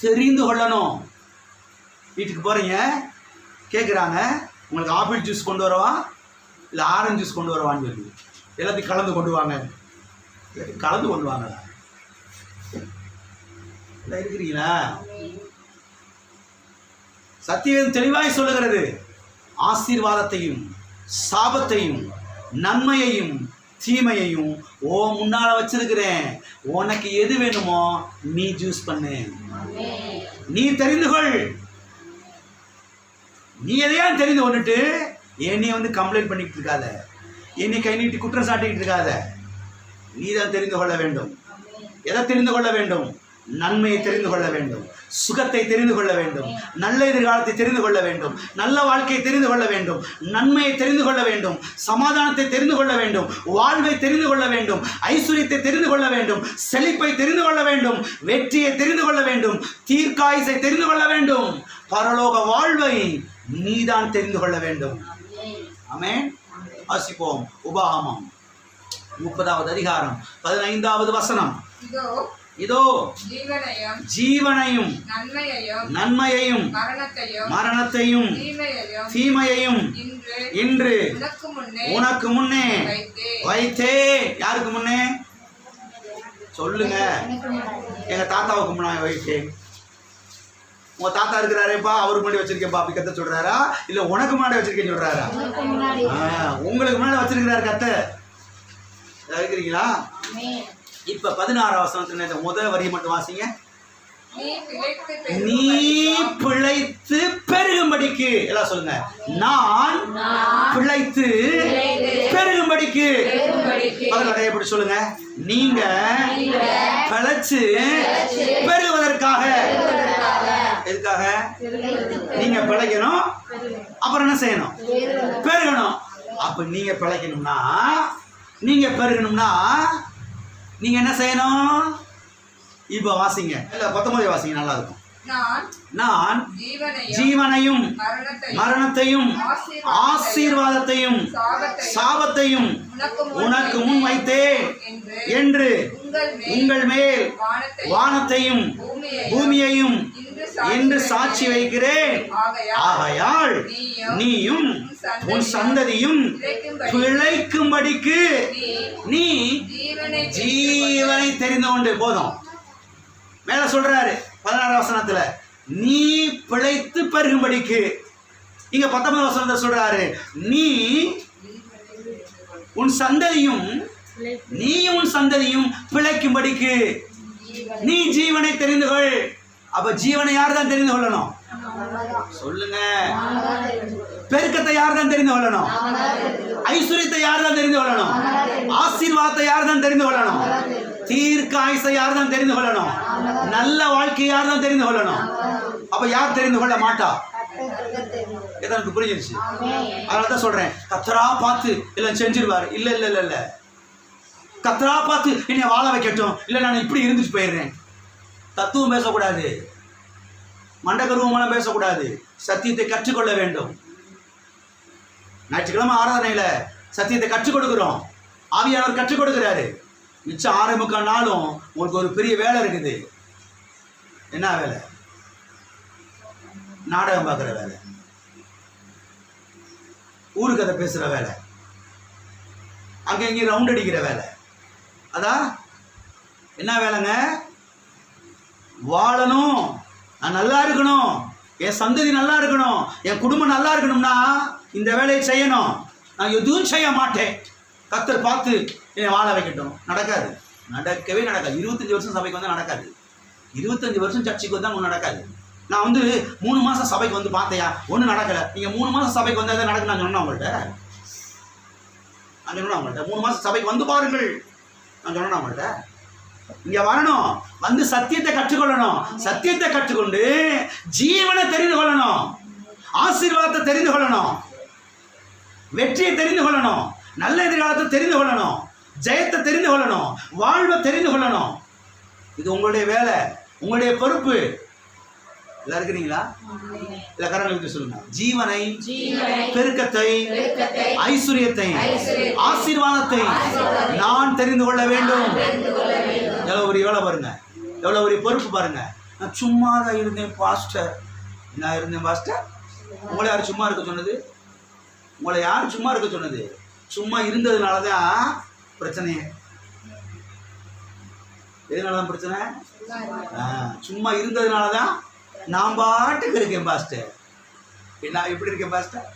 தெரிந்து கொள்ளணும். வீட்டுக்கு போறீங்க, கேட்குறாங்க உங்களுக்கு ஆப்பிள் ஜூஸ் கொண்டு வரவா, இல்லை ஆரஞ்சு ஜூஸ் கொண்டு வரவான்னு சொல்லி, எல்லாத்தையும் கலந்து கொண்டு வாங்க. கலந்து கொண்டு வாங்க. இருக்கிறீங்களா? சத்தியம் தெளிவாய் சொல்லுகிறது, ஆசீர்வாதத்தையும் சாபத்தையும் நன்மையையும் தீமையையும் முன்னால வச்சிருக்கிறேன். உனக்கு எது வேணுமோ நீ ஜூஸ் பண்ணு, நீ தெரிந்து கொள். நீ எதையா தெரிந்து கொண்டுட்டு என்னைய வந்து கம்ப்ளைண்ட் பண்ணிட்டு இருக்காத, என்னை கை நீட்டி குற்றம் சாட்டிக்கிட்டு இருக்காத. நீ தான் தெரிந்து கொள்ள வேண்டும். எதை தெரிந்து கொள்ள வேண்டும்? நன்மையை தெரிந்து கொள்ள வேண்டும், சுகத்தை தெரிந்து கொள்ள வேண்டும், நல்ல எதிர்காலத்தை தெரிந்து கொள்ள வேண்டும், நல்ல வாழ்க்கையை தெரிந்து கொள்ள வேண்டும், நன்மையை தெரிந்து கொள்ள வேண்டும், சமாதானத்தை தெரிந்து கொள்ள வேண்டும், வாழ்வை தெரிந்து கொள்ள வேண்டும், ஐஸ்வர்யத்தை தெரிந்து கொள்ள வேண்டும், செழிப்பை தெரிந்து கொள்ள வேண்டும், வெற்றியை தெரிந்து கொள்ள வேண்டும், தீர்க்காயுசை தெரிந்து கொள்ள வேண்டும், பரலோக வாழ்வை நீதான் தெரிந்து கொள்ள வேண்டும். ஆமென். வாசிப்போம். உபாகமம் 30வது அதிகாரம் 15வது வசனம். இதோ ஜீவனையும் நன்மையையும் மரணத்தையும் தீமையையும் இன்று உனக்கு முன்னே வைத்தே. யாருக்கு முன்னே சொல்லுங்க? எங்க தாத்தாவுக்கு முன்னாடி வைத்தேன். உங்க தாத்தா இருக்கிறாரேப்பா, அவருக்கு முன்னாடி வச்சிருக்கேன்ப்பா அப்படி கத்த சொல்றாரா, இல்ல உனக்கு முன்னாடி வச்சிருக்கேன்னு சொல்றாரா? உங்களுக்கு முன்னாடி வச்சிருக்கிறாரு கத்த. இருக்கிறீங்களா? இப்ப 16வது வசனத்துல முதல் வரியை மட்டும் வாசிங்க. நீ பிழைத்து பெருகும்படிக்கு. எல்லாம் சொல்லுங்க, நான் பிழைத்து பெருகும்படிக்கு. பக்கத்துல எப்படி சொல்லுங்க, நீங்க பிழைச்சு பெருகுவதற்காக. எதுக்காக? நீங்க பிழைக்கணும், அப்புறம் என்ன செய்யணும்? பெருகணும். அப்ப நீங்க பிழைக்கணும்னா, நீங்க பெருகணும்னா நீங்க என்ன செய்யணும்? இப்ப வாசிங்க, இல்ல 19 வாசிங்க, நல்லா இருக்கும். நான் ஜீவனையும் மரணத்தையும் ஆசீர்வாதத்தையும் சாபத்தையும் உனக்கு முன் வைத்தேன் என்று உங்கள் மேல் வானத்தையும் பூமியையும் என்று சாட்சி வைக்கிறேன். ஆகையால் நீயும் உன் சந்ததியும் பிழைக்கும்படிக்கு நீ ஜீவனை தெரிந்து கொண்டு. போதும். மேல சொல்றாரு 16வது வசனத்துல, நீ பிழைத்து பெருகும்படிக்கு. இங்க 19வது வசனத்துல சொல்றாரு, நீ உன் சந்ததியும் பிழைக்கும்படிக்கு நீ ஜீவனை தெரிந்து கொள். அப்ப ஜீவனை யார் தான் தெரிந்து கொள்ளணும்? சொல்லுங்க. பெருக்கத்தை யார் தான் தெரிந்து கொள்ளணும்? ஐஸ்வர்யத்தை யார் தான் தெரிந்து கொள்ளணும்? ஆசீர்வாதத்தை யார் தான் தெரிந்து கொள்ளணும்? தீர்க்காயுசை யார் தான் தெரிந்து கொள்ளணும்? நல்ல வாழ்க்கை யார் தான் தெரிந்து கொள்ளணும்? அப்ப யார் தெரிந்து கொள்ள மாட்டா? எனக்கு புரிஞ்சிருச்சு. அதனாலதான் சொல்றேன், கத்தரா பார்த்து எல்லாம் செஞ்சிருவாரு. இல்ல இல்ல இல்ல இல்ல, கத்தரா பார்த்து என்னை வாழ வைக்கட்டும், இல்ல நான் இப்படி இருந்துட்டு போயிடுறேன். தத்துவம் பேசக்கூடாது, மண்டகருவமெல்லாம் பேசக்கூடாது. சத்தியத்தை கற்றுக்கொள்ள வேண்டும். ஞாயிற்றுக்கிழமை ஆராதனையில சத்தியத்தை கற்றுக் கொடுக்கிறோம், ஆவியானவர் கற்றுக் கொடுக்கிறாரு. மிச்சம் 6:45 நாளும் உங்களுக்கு ஒரு பெரிய வேலை இருக்குது. என்ன வேலை? நாடகம் பார்க்குற வேலை, ஊரு கதை பேசுகிற வேலை, அங்கே இங்கே ரவுண்ட் அடிக்கிற வேலை. அதான் என்ன வேலைங்க? வாழணும், நான் நல்லா இருக்கணும், என் சந்ததி நல்லா இருக்கணும், என் குடும்பம் நல்லா இருக்கணும்னா இந்த வேலையை செய்யணும். நான் எதுவும் செய்ய மாட்டேன், கர்த்தர் பார்த்து என்னை வாழ வைக்கட்டும். நடக்காது. நடக்கவே நடக்காது. 25 வருஷம் சபைக்கு வந்தால் நடக்காது. 25 வருஷம் சர்ச்சுக்கு வந்தால் ஒன்றும் நடக்காது. நான் 3 மாதம் சபைக்கு வந்து பார்த்தையா, ஒன்றும் நடக்கலை. நீங்கள் 3 மாதம் சபைக்கு வந்தால் தான் நடக்கு. நான் சொன்னேன் உங்கள்கிட்ட 3 மாதம் சபைக்கு வந்து பாருங்கள். நான் சொன்னேன் உங்கள்கிட்ட இங்க வரணும், வந்து சத்தியத்தை கற்றுக்கொள்ளணும். சத்தியத்தை கற்றுக்கொண்டு ஜீவனை தெரிந்து கொள்ளணும், ஆசீர்வாதத்தை தெரிந்து கொள்ளணும், வெற்றியை தெரிந்து கொள்ளணும், நல்ல எதிர்காலத்தை தெரிந்து கொள்ளணும், ஜெயத்தை தெரிந்து கொள்ளணும், வாழ்வை தெரிந்து கொள்ளணும். இது உங்களுடைய வேலை, உங்களுடைய பொறுப்பு. எல்லாம் இருக்கிறீங்களா? இல்ல கரங்களுக்கு சொல்லுங்க. ஜீவனை, பெருக்கத்தை, ஐஸ்வர்யத்தை, ஆசீர்வாதத்தை நான் தெரிந்து கொள்ள வேண்டும். எவ்வளவு ஒரு வேலை பாருங்க, எவ்வளவு ஒரு பொறுப்பு பாருங்க. நான் சும்மா தான் இருந்தேன் பாஸ்டர். நான் இருந்தேன் பாஸ்டர். உங்களை யார் சும்மா இருக்க சொன்னது? உங்களை யார் சும்மா இருக்க சொன்னது? சும்மா இருந்ததுனாலதான் பிரச்சனையே. எதனாலதான் பிரச்சனை? சும்மா இருந்ததுனாலதான் நான் பாட்டுக்கு இருக்கேன் பாஸ்டர். நான் எப்படி இருக்கேன் பாஸ்டர்?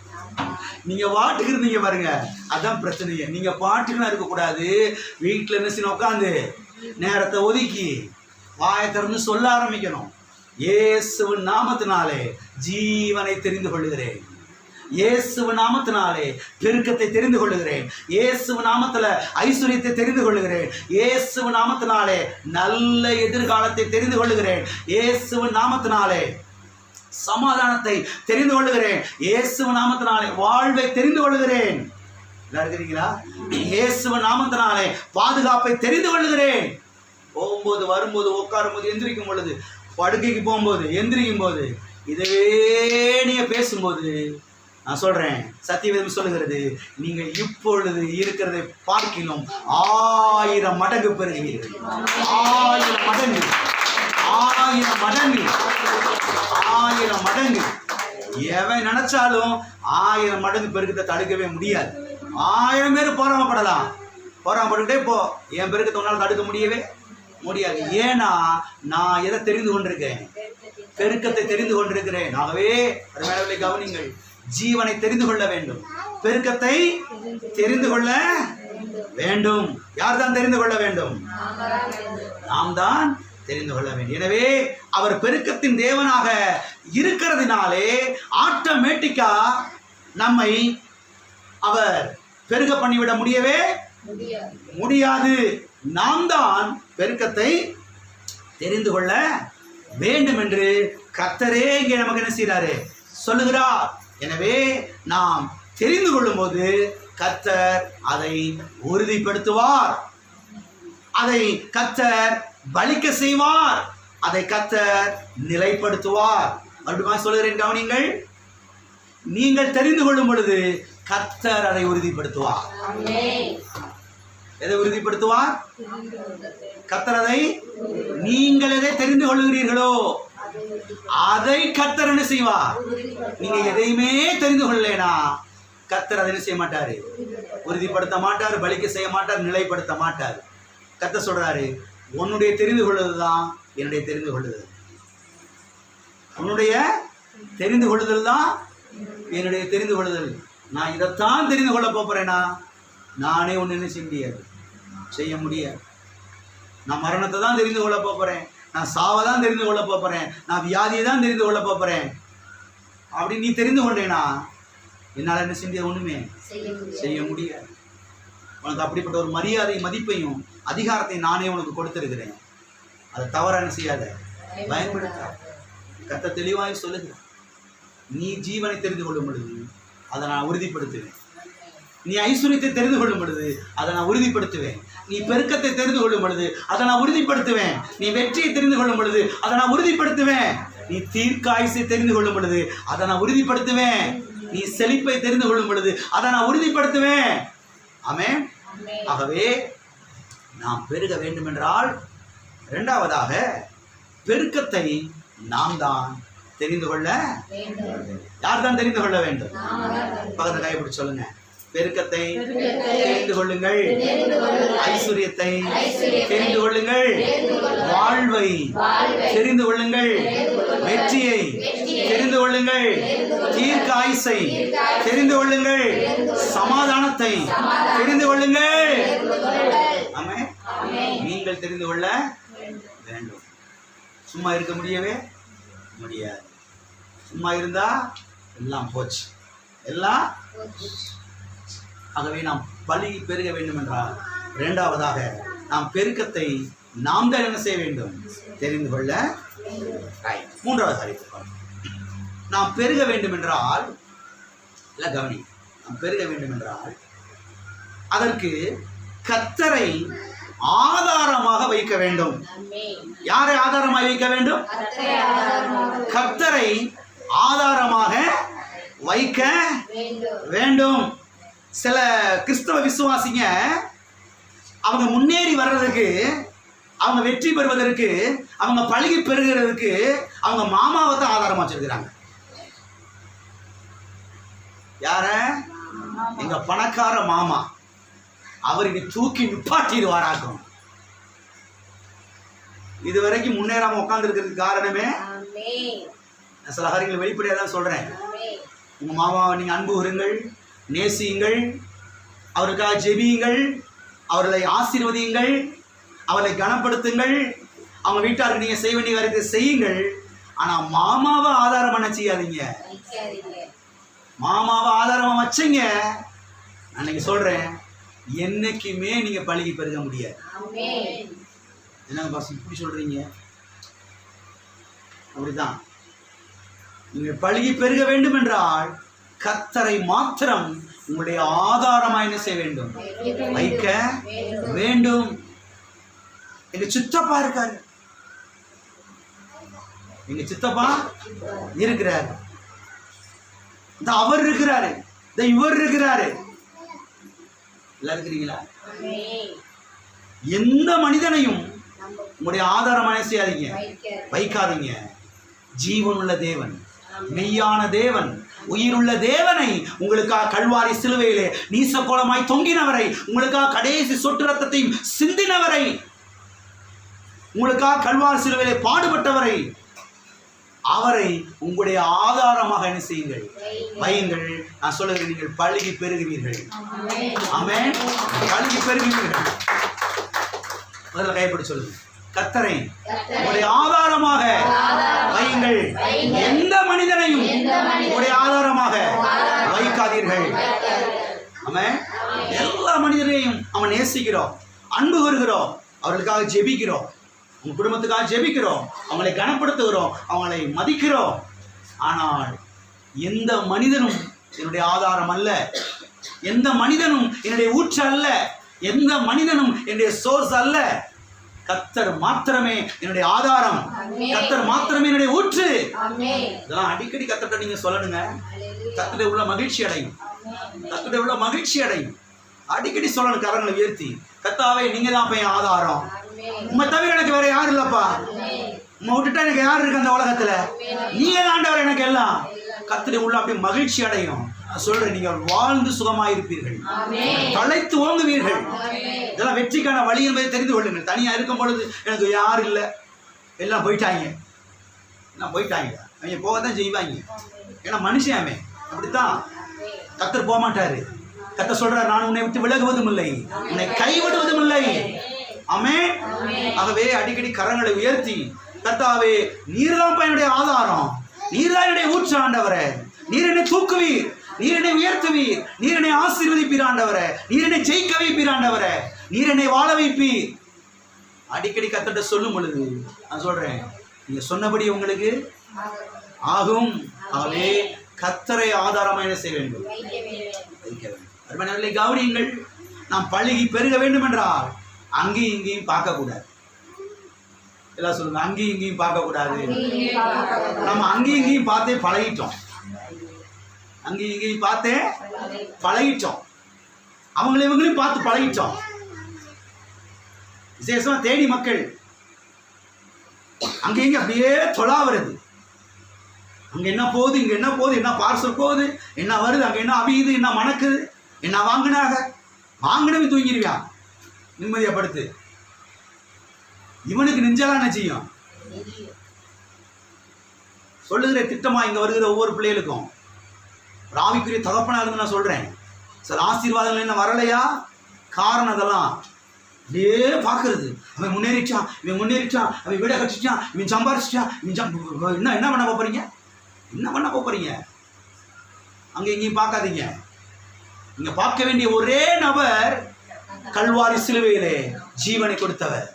நீங்க பாட்டுக்கு இருந்தீங்க பாருங்க, அதான் பிரச்சனையே. நீங்க பாட்டுக்குலாம் இருக்கக்கூடாது. வீட்டுல என்ன செய்யணும்? உட்காந்து நேரத்தை ஒதுக்கி வாயை திறந்து சொல்ல ஆரம்பிக்கணும். இயேசுவின் நாமத்தினாலே ஜீவனை தெரிந்து கொள்ளுகிறேன், இயேசுவின் நாமத்தினாலே பெருக்கத்தை தெரிந்து கொள்ளுகிறேன், இயேசுவின் நாமத்துல ஐஸ்வர்யத்தை தெரிந்து கொள்ளுகிறேன், இயேசுவின் நாமத்தினாலே நல்ல எதிர்காலத்தை தெரிந்து கொள்ளுகிறேன், இயேசுவின் நாமத்தினாலே சமாதானத்தை தெரிந்து கொள்ளுகிறேன், இயேசுவின் நாமத்தினாலே வாழ்வை தெரிந்து கொள்ளுகிறேன். இருக்கிறீங்களா? இயேசுவின் நாமத்தினாலே பாதுகாப்பை தெரிந்து கொள்ளுகிறேன். போகும்போது, வரும்போது, உட்காரும் போது, எந்திரிக்கும் பொழுது, படுக்கைக்கு போகும்போது, எந்திரிக்கும் போது, இதுவே நீங்க பேசும்போது நான் சொல்றேன், சத்தியவேதம் சொல்லுகிறது, நீங்க இப்பொழுது இருக்கிறதை பார்க்கிலும் 1000 மடங்கு பெறுகிறீர்கள். 1000 மடங்கு, 1000 மடங்கு, 1000 மடங்கு. எவன் நினைச்சாலும் 1000 மடங்கு பெருக்கத்தை தடுக்கவே முடியாது. 1000 பேர் போராமப்படலாம், போராமப்பட்டுக்கிட்டே போ. என் பெருக்கத்தை உன்னால் தடுக்க முடியவே முடியாது. ஏன்னா நான் எதை தெரிந்து கொண்டிருக்கேன்? பெருக்கத்தை தெரிந்து கொண்டிருக்கிறேன். ஆகவே மேலே கவனிங்கள், ஜீவனை தெரிந்து கொள்ள வேண்டும், பெருக்கத்தை தெரிந்து கொள்ள வேண்டும். யார் தான் தெரிந்து கொள்ள வேண்டும்? நாம் தான் தெரிந்து கொள்ள வேண்டும். எனவே அவர் பெருக்கத்தின் தேவனாக இருக்கிறதுனாலே ஆட்டோமேட்டிக்கா நம்மை அவர் பெருக பண்ணிவிட முடியவே முடியாது. நாம் தான் பெருக்கத்தை தெரிந்து கொள்ள வேண்டும் என்று கர்த்தரே இங்கே நமக்கு என்ன செய்கிறாரு? சொல்லுகிறார். எனவே நாம் தெரிந்து கொள்ளும் போது கர்த்தர் அதை உறுதிப்படுத்துவார், அதை கர்த்தர் பலிக்க செய்வார், அதை கர்த்தர் நிலைப்படுத்துவார். மறுபடியும் சொல்லுகிறேன், கவனிங்கள். நீங்கள் தெரிந்து கொள்ளும் பொழுது கர்த்தர் அதை உறுதிப்படுத்துவார். எதை உறுதிப்படுத்துவார்? கர்த்தர் அதை, நீங்கள் எதை தெரிந்து கொள்கிறீர்களோ அதை கர்த்தர் என்ன செய்வார்? நீங்க எதையுமே தெரிந்து கொள்ளலேனா கர்த்தர் அதை என்ன செய்ய மாட்டாரு? உறுதிப்படுத்த மாட்டார், பலிக்க செய்ய மாட்டார், நிலைப்படுத்த மாட்டார். கர்த்தர் சொல்றாரு, உன்னுடைய தெரிந்து கொள்ளுதல் என்னுடைய தெரிந்து கொள்ளுதல், உன்னுடைய தெரிந்து கொள்ளுதல் தான் என்னுடைய தெரிந்து கொள்ளுதல். நான் இதைத்தான் தெரிந்து கொள்ள போறேனா? நானே ஒன்று என்ன செய்ய முடியாது. நான் மரணத்தை தான் தெரிந்து கொள்ள போறேன், நான் சாவை தான் தெரிந்து கொள்ள போறேன், நான் வியாதியை தான் தெரிந்து கொள்ள போறேன் அப்படி நீ தெரிந்து கொண்டேனா என்னால் என்ன செஞ்ச ஒண்ணுமே செய்ய முடியாது. உனக்கு அப்படிப்பட்ட ஒரு மரியாதை, மதிப்பையும் அதிகாரத்தையும் நானே உனக்கு கொடுத்திருக்கிறேன். அதை தவற என்ன செய்யாத, பயன்படுத்த. கர்த்தர் தெளிவாய் சொல்லுகிறேன், நீ ஜீவனை தெரிந்து கொள்ளும் பொழுது அதை நான் உறுதிப்படுத்துவேன். நீ ஐஸ்வர்யத்தை தெரிந்து கொள்ளும் பொழுது அதை நான் உறுதிப்படுத்துவேன். நீ பெருக்கத்தை தெரிந்து கொள்ளும் பொழுது அதை நான் உறுதிப்படுத்துவேன். நீ வெற்றியை தெரிந்து கொள்ளும் பொழுது அதை நான் உறுதிப்படுத்துவேன். நீ தீர்க்காயுசை தெரிந்து கொள்ளும் பொழுது அதை நான் உறுதிப்படுத்துவேன். நீ செழிப்பை தெரிந்து கொள்ளும் பொழுது அதை நான் உறுதிப்படுத்துவேன். ஆமென். ஆகவே நாம் பெருக வேண்டும் என்றால் இரண்டாவதாக பெருக்கத்தை நாம் தான் தெரிந்து கொள்ள. யார் தான் தெரிந்து கொள்ள வேண்டும்? பக்கத்தை கைப்பிடிச்சு சொல்லுங்க. பெருக்கத்தை தெரிந்து கொள்ளுங்கள், ஐஸ்வர்யத்தை தெரிந்து கொள்ளுங்கள், வாழ்வை தெரிந்து கொள்ளுங்கள், வெற்றியை தெரிந்து கொள்ளுங்கள், தீர்க்க ஆயுசை தெரிந்து கொள்ளுங்கள், சமாதானத்தை தெரிந்து கொள்ளுங்கள். ஆமென். நீங்கள் நீங்கள் தெரிந்து கொள்ள வேண்டும். சும்மா இருக்க முடியவே முடியாது. சும்மா இருந்தா எல்லாம் போச்சு, எல்லாம். ஆகவே நாம் பலுகி பெருக வேண்டும் என்றால் இரண்டாவதாக நாம் பெருக்கத்தை நாம் தான் என்ன செய்ய வேண்டும், தெரிந்து கொள்ள. மூன்றாவது காரியத்தை நாம் பெருக வேண்டும் என்றால், இல்லை கவனி, நாம் பெருக வேண்டும் என்றால் அதற்கு கர்த்தரை ஆதாரமாக வைக்க வேண்டும். யாரை ஆதாரமாக வைக்க வேண்டும்? கர்த்தரை ஆதாரமாக வைக்க வேண்டும். சில கிறிஸ்தவ விசுவாசிங்க அவங்க முன்னேறி வர்றதுக்கு, அவங்க வெற்றி பெறுவதற்கு, அவங்க பழுகி பெறுகிறதுக்கு அவங்க மாமாவை தான் ஆதாரமா வச்சிருக்கிறாங்க. யார? எங்க பணக்கார மாமா, அவருக்கு தூக்கி நிப்பாட்டிடுவாராக்கும். இதுவரைக்கும் முன்னேறாம உட்கார்ந்து இருக்கிறதுக்கு காரணமே, சில காரியங்களை வெளிப்படையாக தான் சொல்றேன். உங்க மாமாவை நீங்க அன்பு கூறுங்கள், நேசியுங்கள், அவருக்காக ஜெபியுங்கள், அவர்களை ஆசீர்வதியுங்கள், அவர்களை கனப்படுத்துங்கள், அவங்க வீட்டாருக்கு நீங்க செய்ய வேண்டிய காரியத்தை செய்யுங்கள். ஆனா மாமாவை ஆதாரம் பண்ண செய்யாதீங்க. மாமாவை ஆதாரமா வச்சீங்க, அன்னைக்கு சொல்றேன், என்னைக்குமே நீங்க பழுகி பெருக முடியாது. என்னங்க பாஸ் இப்படி சொல்றீங்க? அப்படிதான். நீங்க பழுகி பெருக வேண்டும் என்றால் கர்த்தரை மாத்திரம் உங்களுடைய ஆதாரமா என்ன செய்ய வேண்டும், வைக்க வேண்டும். எங்க சித்தப்பா இருக்காரு, எங்க சித்தப்பா இருக்கிறாரு, இந்த அவர் இருக்கிறாரு, இந்த இவர் இருக்கிறாரு, எல்லாம் இருக்கிறீங்களா? எந்த மனிதனையும் உங்களுடைய ஆதாரமான செய்யாதீங்க, வைக்காதீங்க. ஜீவனுள்ள தேவன், மெய்யான தேவன், உயிருள்ள தேவனை, உங்களுக்காக கல்வாரி சிலுவையிலே நீசக்கோலமாய் தொங்கினவரை, உங்களுக்காக கடைசி சொட்டு ரத்தத்தையும் சிந்தினவரை, உங்களுக்காக கல்வாரி சிலுவையிலே பாடுபட்டவரை, அவரை உங்களுடைய ஆதாரமாக என்ன செய்யுங்கள், வையுங்கள். நான் சொல்லுகிறேன், நீங்கள் பழுகி பெருகுவீர்கள். ஆமென். பழுகி பெருகுவீர்கள். முதல்ல கைப்படி சொல்லுங்க, கர்த்தரை உங்களுடைய ஆதாரமாக வையுங்கள். எந்த மனிதனையும் உங்களுடைய ஆதாரமாக வைக்காதீர்கள். ஆமென். எல்லா மனிதரையும் அவன் நேசிக்கிறோம், அன்பு கூறுகிறோம், அவர்களுக்காக ஜெபிக்கிறோம், உங்க குடும்பத்துக்காக ஜெபிக்கிறோம், அவங்களை கனப்படுத்துகிறோம், அவங்களை மதிக்கிறோம். ஆனால் எந்த மனிதனும் என்னுடைய ஆதாரம் அல்ல, எந்த மனிதனும் என்னுடைய ஊற்று அல்ல, எந்த மனிதனும் என்னுடைய சோர்ஸ் அல்ல. கர்த்தர் மாத்திரமே என்னுடைய ஆதாரம், கர்த்தர் மாத்திரமே என்னுடைய ஊற்று. இதெல்லாம் அடிக்கடி கர்த்தர்ட்ட நீங்க சொல்லணுங்க. கர்த்தருடைய உள்ள மகிழ்ச்சி அடையும், கர்த்தருடைய உள்ள மகிழ்ச்சி அடையும். அடிக்கடி சொல்லணும், கரங்களை உயர்த்தி, கர்த்தாவே நீங்க தான் என் ஆதாரம், உண்மை தவிர எனக்கு வேற யாரும் இல்லப்பா, உண்மை விட்டுட்டா எனக்கு யாரு இருக்கு அந்த உலகத்துல, நீங்க தாண்டவர் எனக்கு எல்லாம். கர்த்தருடைய உள்ள அப்படியே மகிழ்ச்சி அடையும். சொல்றேன், நீங்கள் வாழ்ந்து சுகமாயிருப்பீர்கள், தழைத்து ஓங்குவீர்கள். இதெல்லாம் வெற்றிக்கான வழி என்பதை தெரிந்து கொள்ளுங்கள். தனியா இருக்கும் பொழுது எனக்கு யாரும் இல்லை, எல்லாம் போயிட்டாங்க, எல்லாம் போயிட்டாங்க, அவங்க போகத்தான் செய்வாங்க. ஏன்னா மனுஷன் அப்படித்தான். கர்த்தர் போக மாட்டாரு. கர்த்தர் சொல்றாரு, நான் உன்னை விட்டு விலகுவதும் இல்லை, உன்னை கைவிடுவதும் இல்லை. ஆமென். ஆகவே அடிக்கடி கரங்களை உயர்த்தி, கர்த்தாவே நீர்தான் என்னுடைய ஆதாரம், நீர்தான் என்னுடைய ஊற்று ஆண்டவரே, நீர் என்னை தூக்குவீர், நீர் என்னை உயர்த்துவீர், நீர் என்னை ஆசீர்வதிப்பீர் ஆண்டவரே, நீர் என்னை ஜெயிக்க வைப்பீர் ஆண்டவரே, நீர் என்னை வாழ வைப்பீர். அடிக்கடி கர்த்தர்ட்ட சொல்லும் பொழுது நான் சொல்றேன், நீங்க சொன்னபடி உங்களுக்கு ஆகும். ஆகவே கர்த்தரை ஆதாரமாக என்ன செய்ய வேண்டும், வைக்க வேண்டும். அருமையானவர்களே கவனியுங்கள், நாம் பழுகி பெருக வேண்டும் என்றால் அங்கேயும் இங்கேயும் பார்க்கக்கூடாது. எல்லாம் சொல்லுங்க, அங்கேயும் இங்கேயும் பார்க்கக்கூடாது. நம்ம அங்கேயும் இங்கேயும் பார்த்தே பழகிட்டோம், அங்கேயும் இங்கேயும் பார்த்தே பழகிட்டோம், அவங்களையும் இவங்களையும் பார்த்து பழகிட்டோம். விசேஷமா தேடி மக்கள் அங்கே இங்கே அப்படியே தொழா வருது. அங்க என்ன போகுது, இங்க என்ன போகுது, என்ன பார்சல் போகுது, என்ன வருது, அங்க என்ன அவியுது, என்ன மணக்குது, என்ன வாங்கினாங்க, வாங்கினவன் தூங்கிடுவான் நிம்மதியா படுத்து. இவனுக்கு நெஞ்செல்லாம் என்ன செய்யும்? சொல்லுகிற திட்டமா இங்க வருகிற ஒவ்வொரு பிள்ளைகளுக்கும் ஒரு ஆவிக்குரிய தகப்பனா இருந்து நான் சொல்றேன், சில ஆசீர்வாதங்கள் என்ன வரலையா, காரணம் அதெல்லாம் அப்படியே பார்க்கறது. அவன் முன்னேறிச்சான், இவன் முன்னேறிச்சான், அவன் வீடை கட்டிச்சான், இவன் சம்பாரிச்சிட்டான், இவன் என்ன பண்ண போறீங்க? என்ன பண்ண போறீங்க? அங்கே எங்கேயும் பார்க்காதீங்க. நீங்க பார்க்க வேண்டிய ஒரே நபர் கல்வாரி சிலுவையிலே ஜீவனை கொடுத்தவர்,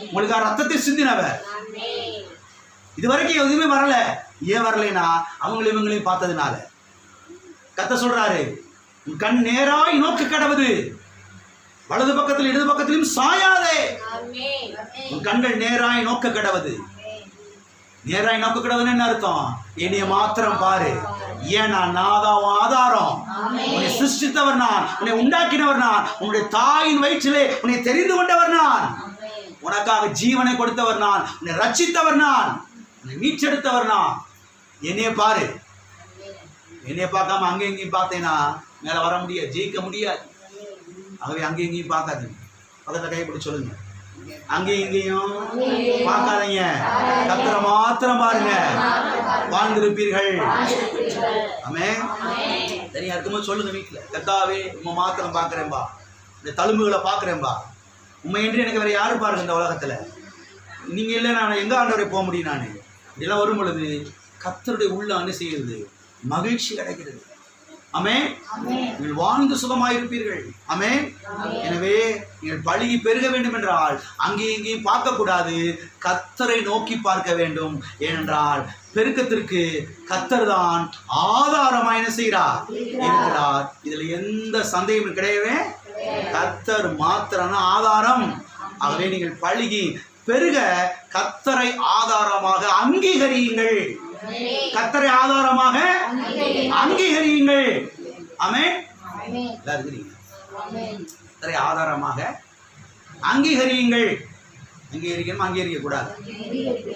உங்களுக்கு ரத்தத்தை சிந்தினவர். இதுவரைக்கும் எதுவுமே வரல. ஏன் வரலைன்னா அவங்களையும் இவங்களையும் பார்த்ததுனால. கர்த்தர் சொல்றாரு, கண் நேராய் நோக்க கடவுது, வலது பக்கத்தில் இடது பக்கத்திலும் சாயாதே. கண்கள் நேராய் நோக்க கடவுது. நேராய் நோக்க கடவுதுன்னு என்ன அர்த்தம்? என்னைய மாத்திரம் பாரு, ஏன்னா நான் தான் ஆதாரம். உன்னை சிருஷ்டித்தவர் நான், உன்னை உண்டாக்கினவர் நான், உன்னுடைய தாயின் வயிற்றிலே உன்னை தெரிந்து கொண்டவர் நான், உனக்காக ஜீவனை கொடுத்தவர் நான், உன்னை ரட்சித்தவர் நான், உன்னை மீட்டெடுத்தவர் நான். என்னைய பாரு. என்னைய பார்க்காம அங்கே எங்கேயும் பார்த்தேன்னா மேலே வர முடியாது, ஜெயிக்க முடியாது. ஆகவே அங்கே எங்கேயும் பார்க்காதீங்க. பக்கத்தை கைப்பிடி சொல்லுங்க, அங்கேயும் இங்கேயும் பார்க்காதீங்க, கர்த்தரை மாத்திரம் பாருங்க, வாழ்ந்திருப்பீர்கள். ஆமென். தனியா இருக்கும்போது சொல்லுங்க வீட்டுல, கர்த்தாவே உம்மை மாத்திரம் பார்க்கிறேன்பா, இந்த தழும்புகளை பார்க்கிறேன்பா, உண்மை என்று எனக்கு வேற யாரும் பாருங்க இந்த உலகத்துல, நீங்க இல்லை நான் எங்க ஆண்டவரை போக முடியும்? நான் இதெல்லாம் வரும் பொழுது கர்த்தருடைய உள்ள செய்கிறது, மகிழ்ச்சி கிடைக்கிறது. ஆமென். நீங்கள் வாழ்ந்து சுகமாயிருப்பீர்கள். ஆமென். எனவே நீங்கள் பழுகி பெருக வேண்டும் என்றால் அங்கே இங்கேயும் பார்க்கக்கூடாது, கர்த்தரை நோக்கி பார்க்க வேண்டும். ஏனென்றால் பெருக்கத்திற்கு கர்த்தர் தான் ஆதாரமாக என்ன செய்கிறார் இருக்கிறார். இதுல எந்த சந்தேகமும் கிடையவே. கர்த்தர் மாத்திரம் ஆதாரம். ஆகவே நீங்கள் பழுகி பெருக கர்த்தரை ஆதாரமாக அங்கீகரியுங்கள். கர்த்தரை ஆதாரமாக அங்கீகரியுங்கள். ஆமென். கர்த்தரை ஆதாரமாக அங்கீகரியுங்கள். அங்கீகரிக்கணும், அங்கீகரிக்க கூடாது.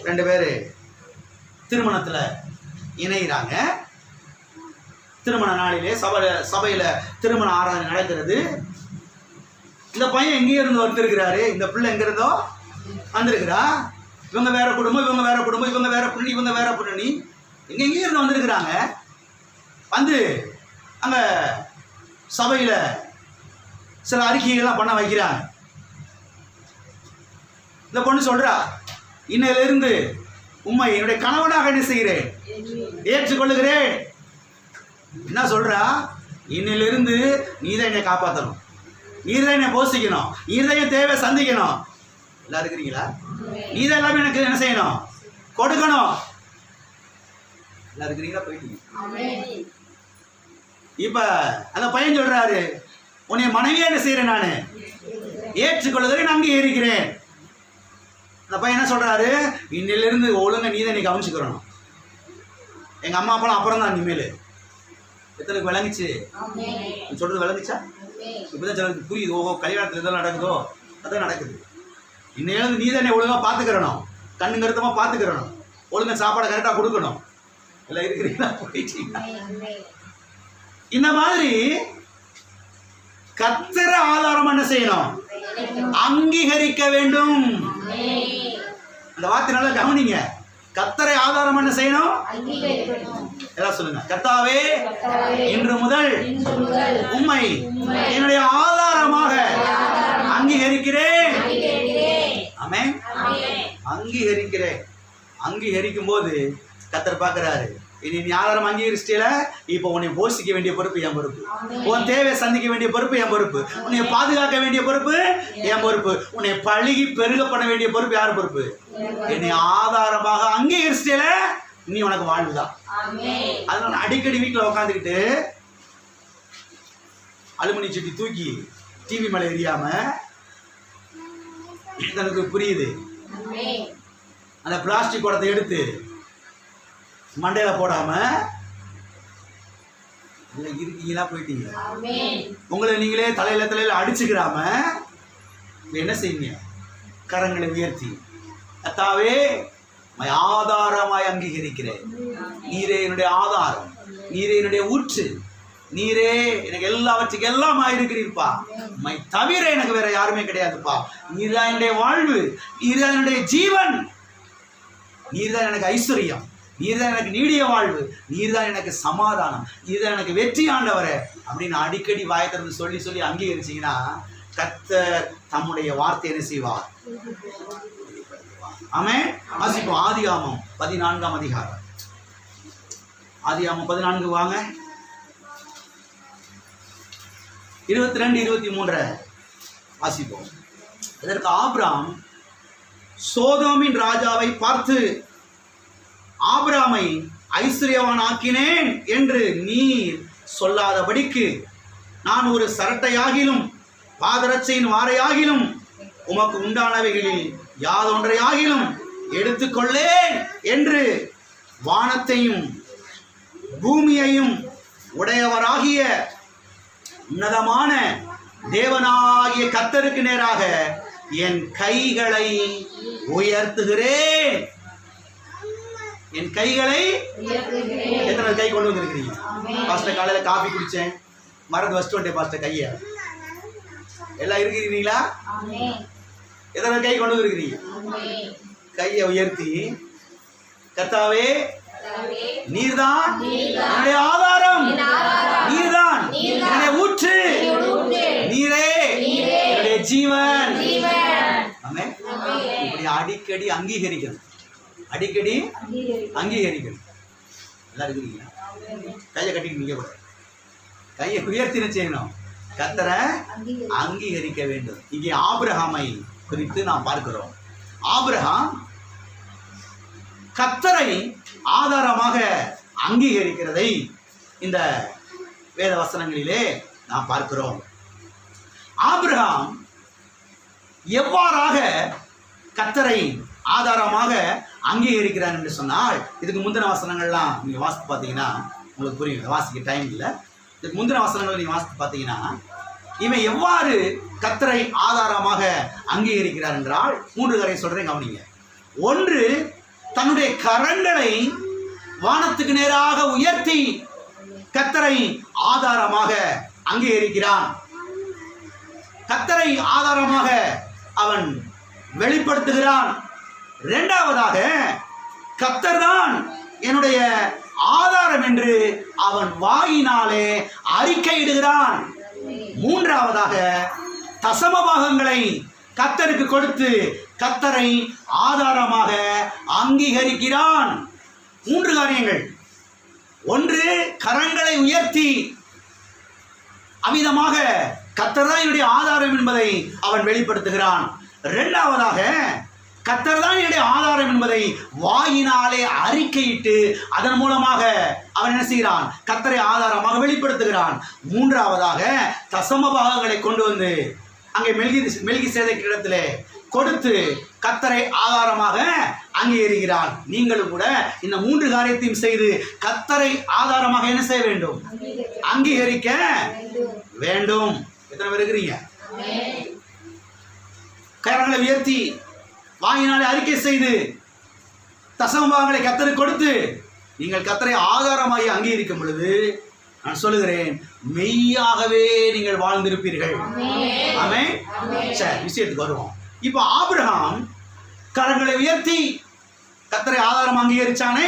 ரெண்டு பேரு திருமணத்துல இணைகிறாங்க. திருமண நாளிலே சபையில திருமண ஆராதனை நடக்கிறது. இந்த பையன் எங்கே இருந்து வந்திருக்கிறாரு, இந்த பிள்ளை எங்க இருந்தோ வந்திருக்கிறா. இவங்க வேற குடும்பம், இவங்க வேற குடும்பம், இவங்க வேற பின்னணி, இவங்க வேற பின்னணி, எங்கெங்கே இருந்து வந்திருக்கிறாங்க. வந்து அங்க சபையில சில அறிக்கைகள்லாம் பண்ண வைக்கிறாங்க. இந்த பொண்ணு சொல்றா, இன்னையிலிருந்து உம்மை என்னுடைய கணவனாக என்ன செய்கிறேன், ஏற்றுக்கொள்ளுகிறேன். என்ன சொல்றா? இன்னையிலிருந்து நீதான் என்னை காப்பாற்றணும், நீதான் என்னை போஷிக்கணும், நீதான் என் தேவை சந்திக்கணும். எல்லாம் இருக்கிறீங்களா? நீதான் எல்லாமே எனக்கு என்ன செய்யணும், கொடுக்கணும். எல்லாம் இருக்கிறீங்களா? போயிட்டீங்க. இப்ப அந்த பையன் சொல்றாரு, உன்னை மனைவியா என்ன செய்யறேன், நான் ஏற்றுக்கொள்ளுகிறேன், அங்கீகரிக்கிறேன். அந்த பையன் என்ன சொல்றாரு, இன்னிலிருந்து ஒழுங்கா நீதான் நீ கவனிச்சுக்கிறணும், எங்க அம்மா அப்பாலாம் அப்புறம் தான் இனிமேல். எத்தனை விளங்குச்சு சொல்றது? விளங்குச்சா? இப்பதான் சிலருக்கு புரியுது. ஓஹோ, கல்யாணத்துல இதெல்லாம் நடக்குதோ, அதான் நடக்குது. இன்னையிலிருந்து நீதான் என்னை ஒழுங்கா பாத்துக்கிறணும், கண்ணு கருத்தமா பாத்துக்கிறணும், ஒழுங்கா சாப்பாடை கரெக்டா கொடுக்கணும். எல்லாம் இருக்கிறீங்களா? போயிட்டீங்களா? இந்த மாதிரி கர்த்தரை ஆதாரம் என்ன செய்யணும், அங்கீகரிக்க வேண்டும். அந்த வார்த்தை நல்லா கவனிங்க. கர்த்தரை ஆதாரம் என்ன செய்யணும்? எல்லாம் சொல்லுங்க. கர்த்தாவே, இன்று முதல் உம்மை என்னுடைய ஆதாரமாக அங்கீகரிக்கிறேன். ஆமென். அங்கீகரிக்கிறேன். அங்கீகரிக்கும் போது கர்த்தர் பார்க்கிறாரு, இனி நீ ஆதாரம் அங்கீகரிச்சிட்டல, இப்போ உன்னை போஷிக்க வேண்டிய பொறுப்பு என் பொறுப்பு, உன் தேவை சந்திக்க வேண்டிய பொறுப்பு என் பொறுப்பு, உன்னை பாதுகாக்க வேண்டிய பொறுப்பு என் பொறுப்பு, உன்னை பழுகி பெருகப்பட வேண்டிய பொறுப்பு யார் பொறுப்பு? என்னை ஆதாரமாக அங்கீகரிச்சிட்டல, நீ உனக்கு வாழ்வுதான். அதனால அடிக்கடி வீட்டில் உட்காந்துக்கிட்டு அலுமினி சட்டி தூக்கி டிவி மேலே எரியாம, எனக்கு புரியுது, அந்த பிளாஸ்டிக் குடத்தை எடுத்து மண்டையில போடாம இருக்கீங்களா? போயிட்டீங்க. உங்களை நீங்களே தலையில அடிச்சுக்கிறாம என்ன செய்யுங்க, கரங்களை உயர்த்தி, கர்த்தாவே ஆதாரமாய் அங்கீகரிக்கிறேன், நீரே என்னுடைய ஆதாரம், நீரே என்னுடைய ஊற்று, நீரே எனக்கு எல்லாவற்றுக்கு எல்லாமா இருக்கிறீர்ப்பா, மை தவிர எனக்கு வேற யாருமே கிடையாதுப்பா, நீர்தான் என்னுடைய வாழ்வு, நீர்தான் என்னுடைய ஜீவன், நீர்தான் எனக்கு ஐஸ்வர்யம், நீர்தான் எனக்கு நீடிய வாழ்வு, நீர்தான் எனக்கு சமாதானம், நீர்தான் எனக்கு வெற்றி ஆண்டவரே அப்படின்னு அடிக்கடி வாயை திறந்து சொல்லி சொல்லி அங்கீகரிச்சிங்கன்னா கர்த்தர் தம்முடைய வார்த்தை என்ன செய்வார்? ஆமென். வாசிப்போம். ஆதியாகமம் 14ஆம் அதிகாரம். ஆதியாகமம் 14 வாங்க. 22, 23 வாசிப்போம். இதற்கு ஆபிரகாம் சோதோமின் ராஜாவை பார்த்து, ஆபிரகாமை ஐஸ்வர்யவான் ஆக்கினேன் என்று நீர் சொல்லாதபடிக்கு நான் ஒரு சரட்டையாகிலும் பாதரட்சையின் வாரையாகிலும் உமக்கு உண்டானவைகளில் யாதொன்றையாகிலும் எடுத்துக்கொள்ளேன் என்று வானத்தையும் பூமியையும் உடையவராகிய உன்னதமான தேவனாகிய கர்த்தருக்கு நேராக என் கைகளை உயர்த்துகிறேன். என் கைகளை எத்தனை கை கொண்டு வந்திருக்கிறீங்க? பாஸ்டர் காலையில காபி குடிச்சேன், மறந்து வச்சுட்டு வந்துட்டேன் பாஸ்டர் கைய. எல்லாம் இருக்கிறீங்களா? எத்தனை கை கொண்டு வந்திருக்கிறீங்க? கையை உயர்த்தி, கர்த்தாவே நீர்தான் என்னுடைய ஆதாரம், நீர்தான் என்னுடைய ஊற்று, நீரே என்னுடைய ஜீவன். இப்படி அடிக்கடி அங்கீகரிக்கணும், அடிக்கடி அங்கீகரிக்கணும். எல்லாம் இருக்கிறீங்களா? கையை கட்டிட்டு நிக்க கூடாது, கையை உயர்த்தி செய்யணும், கர்த்தரை அங்கீகரிக்க வேண்டும். இங்கே ஆபிரகாமை குறித்து நாம் பார்க்கிறோம். ஆபிரகாம் கர்த்தரை ஆதாரமாக அங்கீகரிக்கிறதை இந்த வேத வசனங்களிலே நாம் பார்க்கிறோம். ஆபிரகாம் எவ்வாறாக கர்த்தரை ஆதாரமாக அங்கீகரிக்கிறார் என்று சொன்னால், இதுக்கு முந்தின வசனங்கள்லாம் நீங்கள் வாசித்து பார்த்தீங்கன்னா உங்களுக்கு புரியும். வாசிக்க டைம் இல்லை. இதுக்கு முந்தின வசனங்களை நீங்கள் வாசித்து பார்த்தீங்கன்னா இவன் எவ்வாறு கர்த்தரை ஆதாரமாக அங்கீகரிக்கிறார் என்றால் 3 காரியம் சொல்கிறேன், கவனிங்க. 1, தன்னுடைய கரங்களை வானத்துக்கு நேராக உயர்த்தி கர்த்தரை ஆதாரமாக அங்கீகரிக்கிறான். கர்த்தரை ஆதாரமாக அவன் வெளிப்படுத்துகிறான். 2வதாக கர்த்தர் தான் என்னுடைய ஆதாரம் என்று அவன் வாயினாலே அறிக்கையிடுகிறான். 3வதாக தசம பாகங்களை கர்த்தருக்கு கொடுத்து கர்த்தரை ஆதாரமாக அங்கீகரிக்கிறான். 3 காரியங்கள். 1, கரங்களை உயர்த்தி அமிதமாக கர்த்தர் தான் என்னுடைய ஆதாரம் என்பதை அவன் வெளிப்படுத்துகிறான். 2வதாக கர்த்தர் தான் என்னுடைய ஆதாரம் என்பதை வாயினாலே அறிக்கையிட்டு அதன் மூலமாக அவன் என்ன செய்கிறான்? கர்த்தரை ஆதாரமாக வெளிப்படுத்துகிறான். 3வதாக தசம பாகங்களை கொண்டு வந்து அங்கே மெல்கிசேதேக்கு இடத்திலே கொடுத்து கர்த்தரை ஆதாரமாக அங்கீகரிக்கிறான். நீங்களும் கூட இந்த 3 காரியத்தையும் செய்து கர்த்தரை ஆதாரமாக என்ன செய்ய வேண்டும்? அங்கீகரிக்க வேண்டும். எத்தனை பேர் இருக்கிறீங்க? கரங்களை உயர்த்தி வாயினாலே அறிக்கை செய்து தசமபாகங்களை கர்த்தருக்கு கொடுத்து நீங்கள் கர்த்தரை ஆதாரமாகி அங்கீகரிக்கும் பொழுது நான் சொல்லுகிறேன், மெய்யாகவே நீங்கள் வாழ்ந்திருப்பீர்கள். ஆமென். சரி, விஷயத்துக்கு வருவோம். இப்போ ஆபிரகாம் கரங்களை உயர்த்தி கர்த்தரை ஆதாரம் அங்கீகரிச்சானே,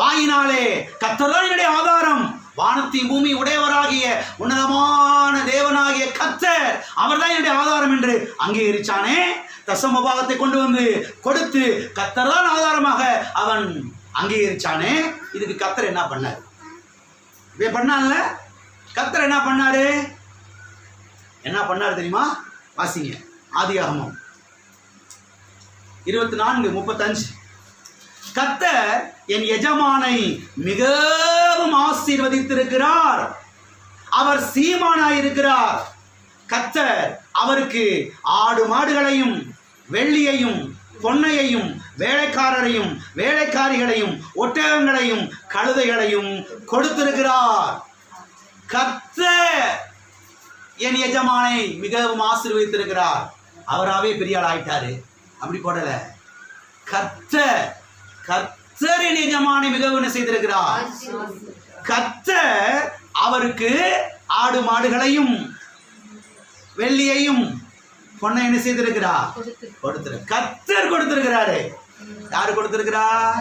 வாயினாலே கர்த்தர் தான் என்னுடைய ஆதாரம், வானத்தையும் பூமி உடையவராகிய உன்னதமான தேவனாகிய கர்த்தர் அவர் தான் என்னுடைய ஆதாரம் என்று அங்கீகரிச்சானே, தசம பாகத்தை கொண்டு வந்து கொடுத்து கர்த்தர் தான் ஆதாரமாக அவன் அங்கீகரிச்சானே. இதுக்கு கர்த்தர் என்ன பண்ணார்? இவன் பண்ணான்ல, கர்த்தர் என்ன பண்ணாரு? என்ன பண்ணாரு தெரியுமா? வாசிங்க. ஆதியாகமம் 24:35. கர்த்தர் என் எஜமானை மிகவும் ஆசீர்வதித்திருக்கிறார், அவர் சீமானாயிருக்கிறார். கர்த்தர் அவருக்கு ஆடு மாடுகளையும் வெள்ளியையும் பொன்னையையும் வேலைக்காரரையும் வேலைக்காரிகளையும் ஒட்டகங்களையும் கழுதைகளையும் கொடுத்திருக்கிறார். கர்த்தர் என் எஜமானை மிகவும் ஆசீர்வதித்திருக்கிறார். அவராவே பெரிய ஆள் ஆயிட்டாரு, அப்படி போடல. கர்த்தர் கர்த்தர் என் எஜமானை மிகவும் செய்திருக்கிறார். கர்த்தர் அவருக்கு ஆடு மாடுகளையும் வெள்ளியையும் பொண்ணை என்ன செய்திருக்கிறார்? கர்த்தர் கொடுத்திருக்கிறாரு. யாரு கொடுத்திருக்கிறார்?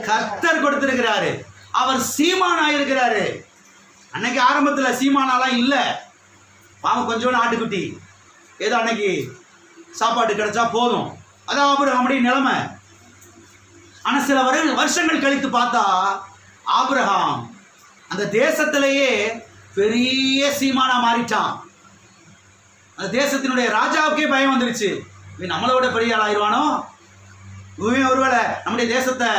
கர்த்தர் கொடுத்திருக்கிறாரு. அவர் சீமானாயிருக்கிறாரு. அன்னைக்கு ஆரம்பத்தில் சீமானாலாம் இல்லை, பாவம் கொஞ்சோண்டு ஆட்டுக்குட்டி ஏதோ அன்னைக்கு சாப்பாடு கிடைச்சா போதும், அதான் ஆபிரகாமுடைய நிலைமை. ஆனா சில வருஷங்கள் கழித்து பார்த்தா ஆபிரகாம் அந்த தேசத்திலேயே பெரிய சீமானா மாறிட்டான். அந்த தேசத்தினுடைய ராஜாவுக்கே பயம் வந்துருச்சு, இவன் நம்மளோட பெரிய ஆள் ஆயிடுவானோ, இவன் ஒருவேளை நம்முடைய தேசத்தை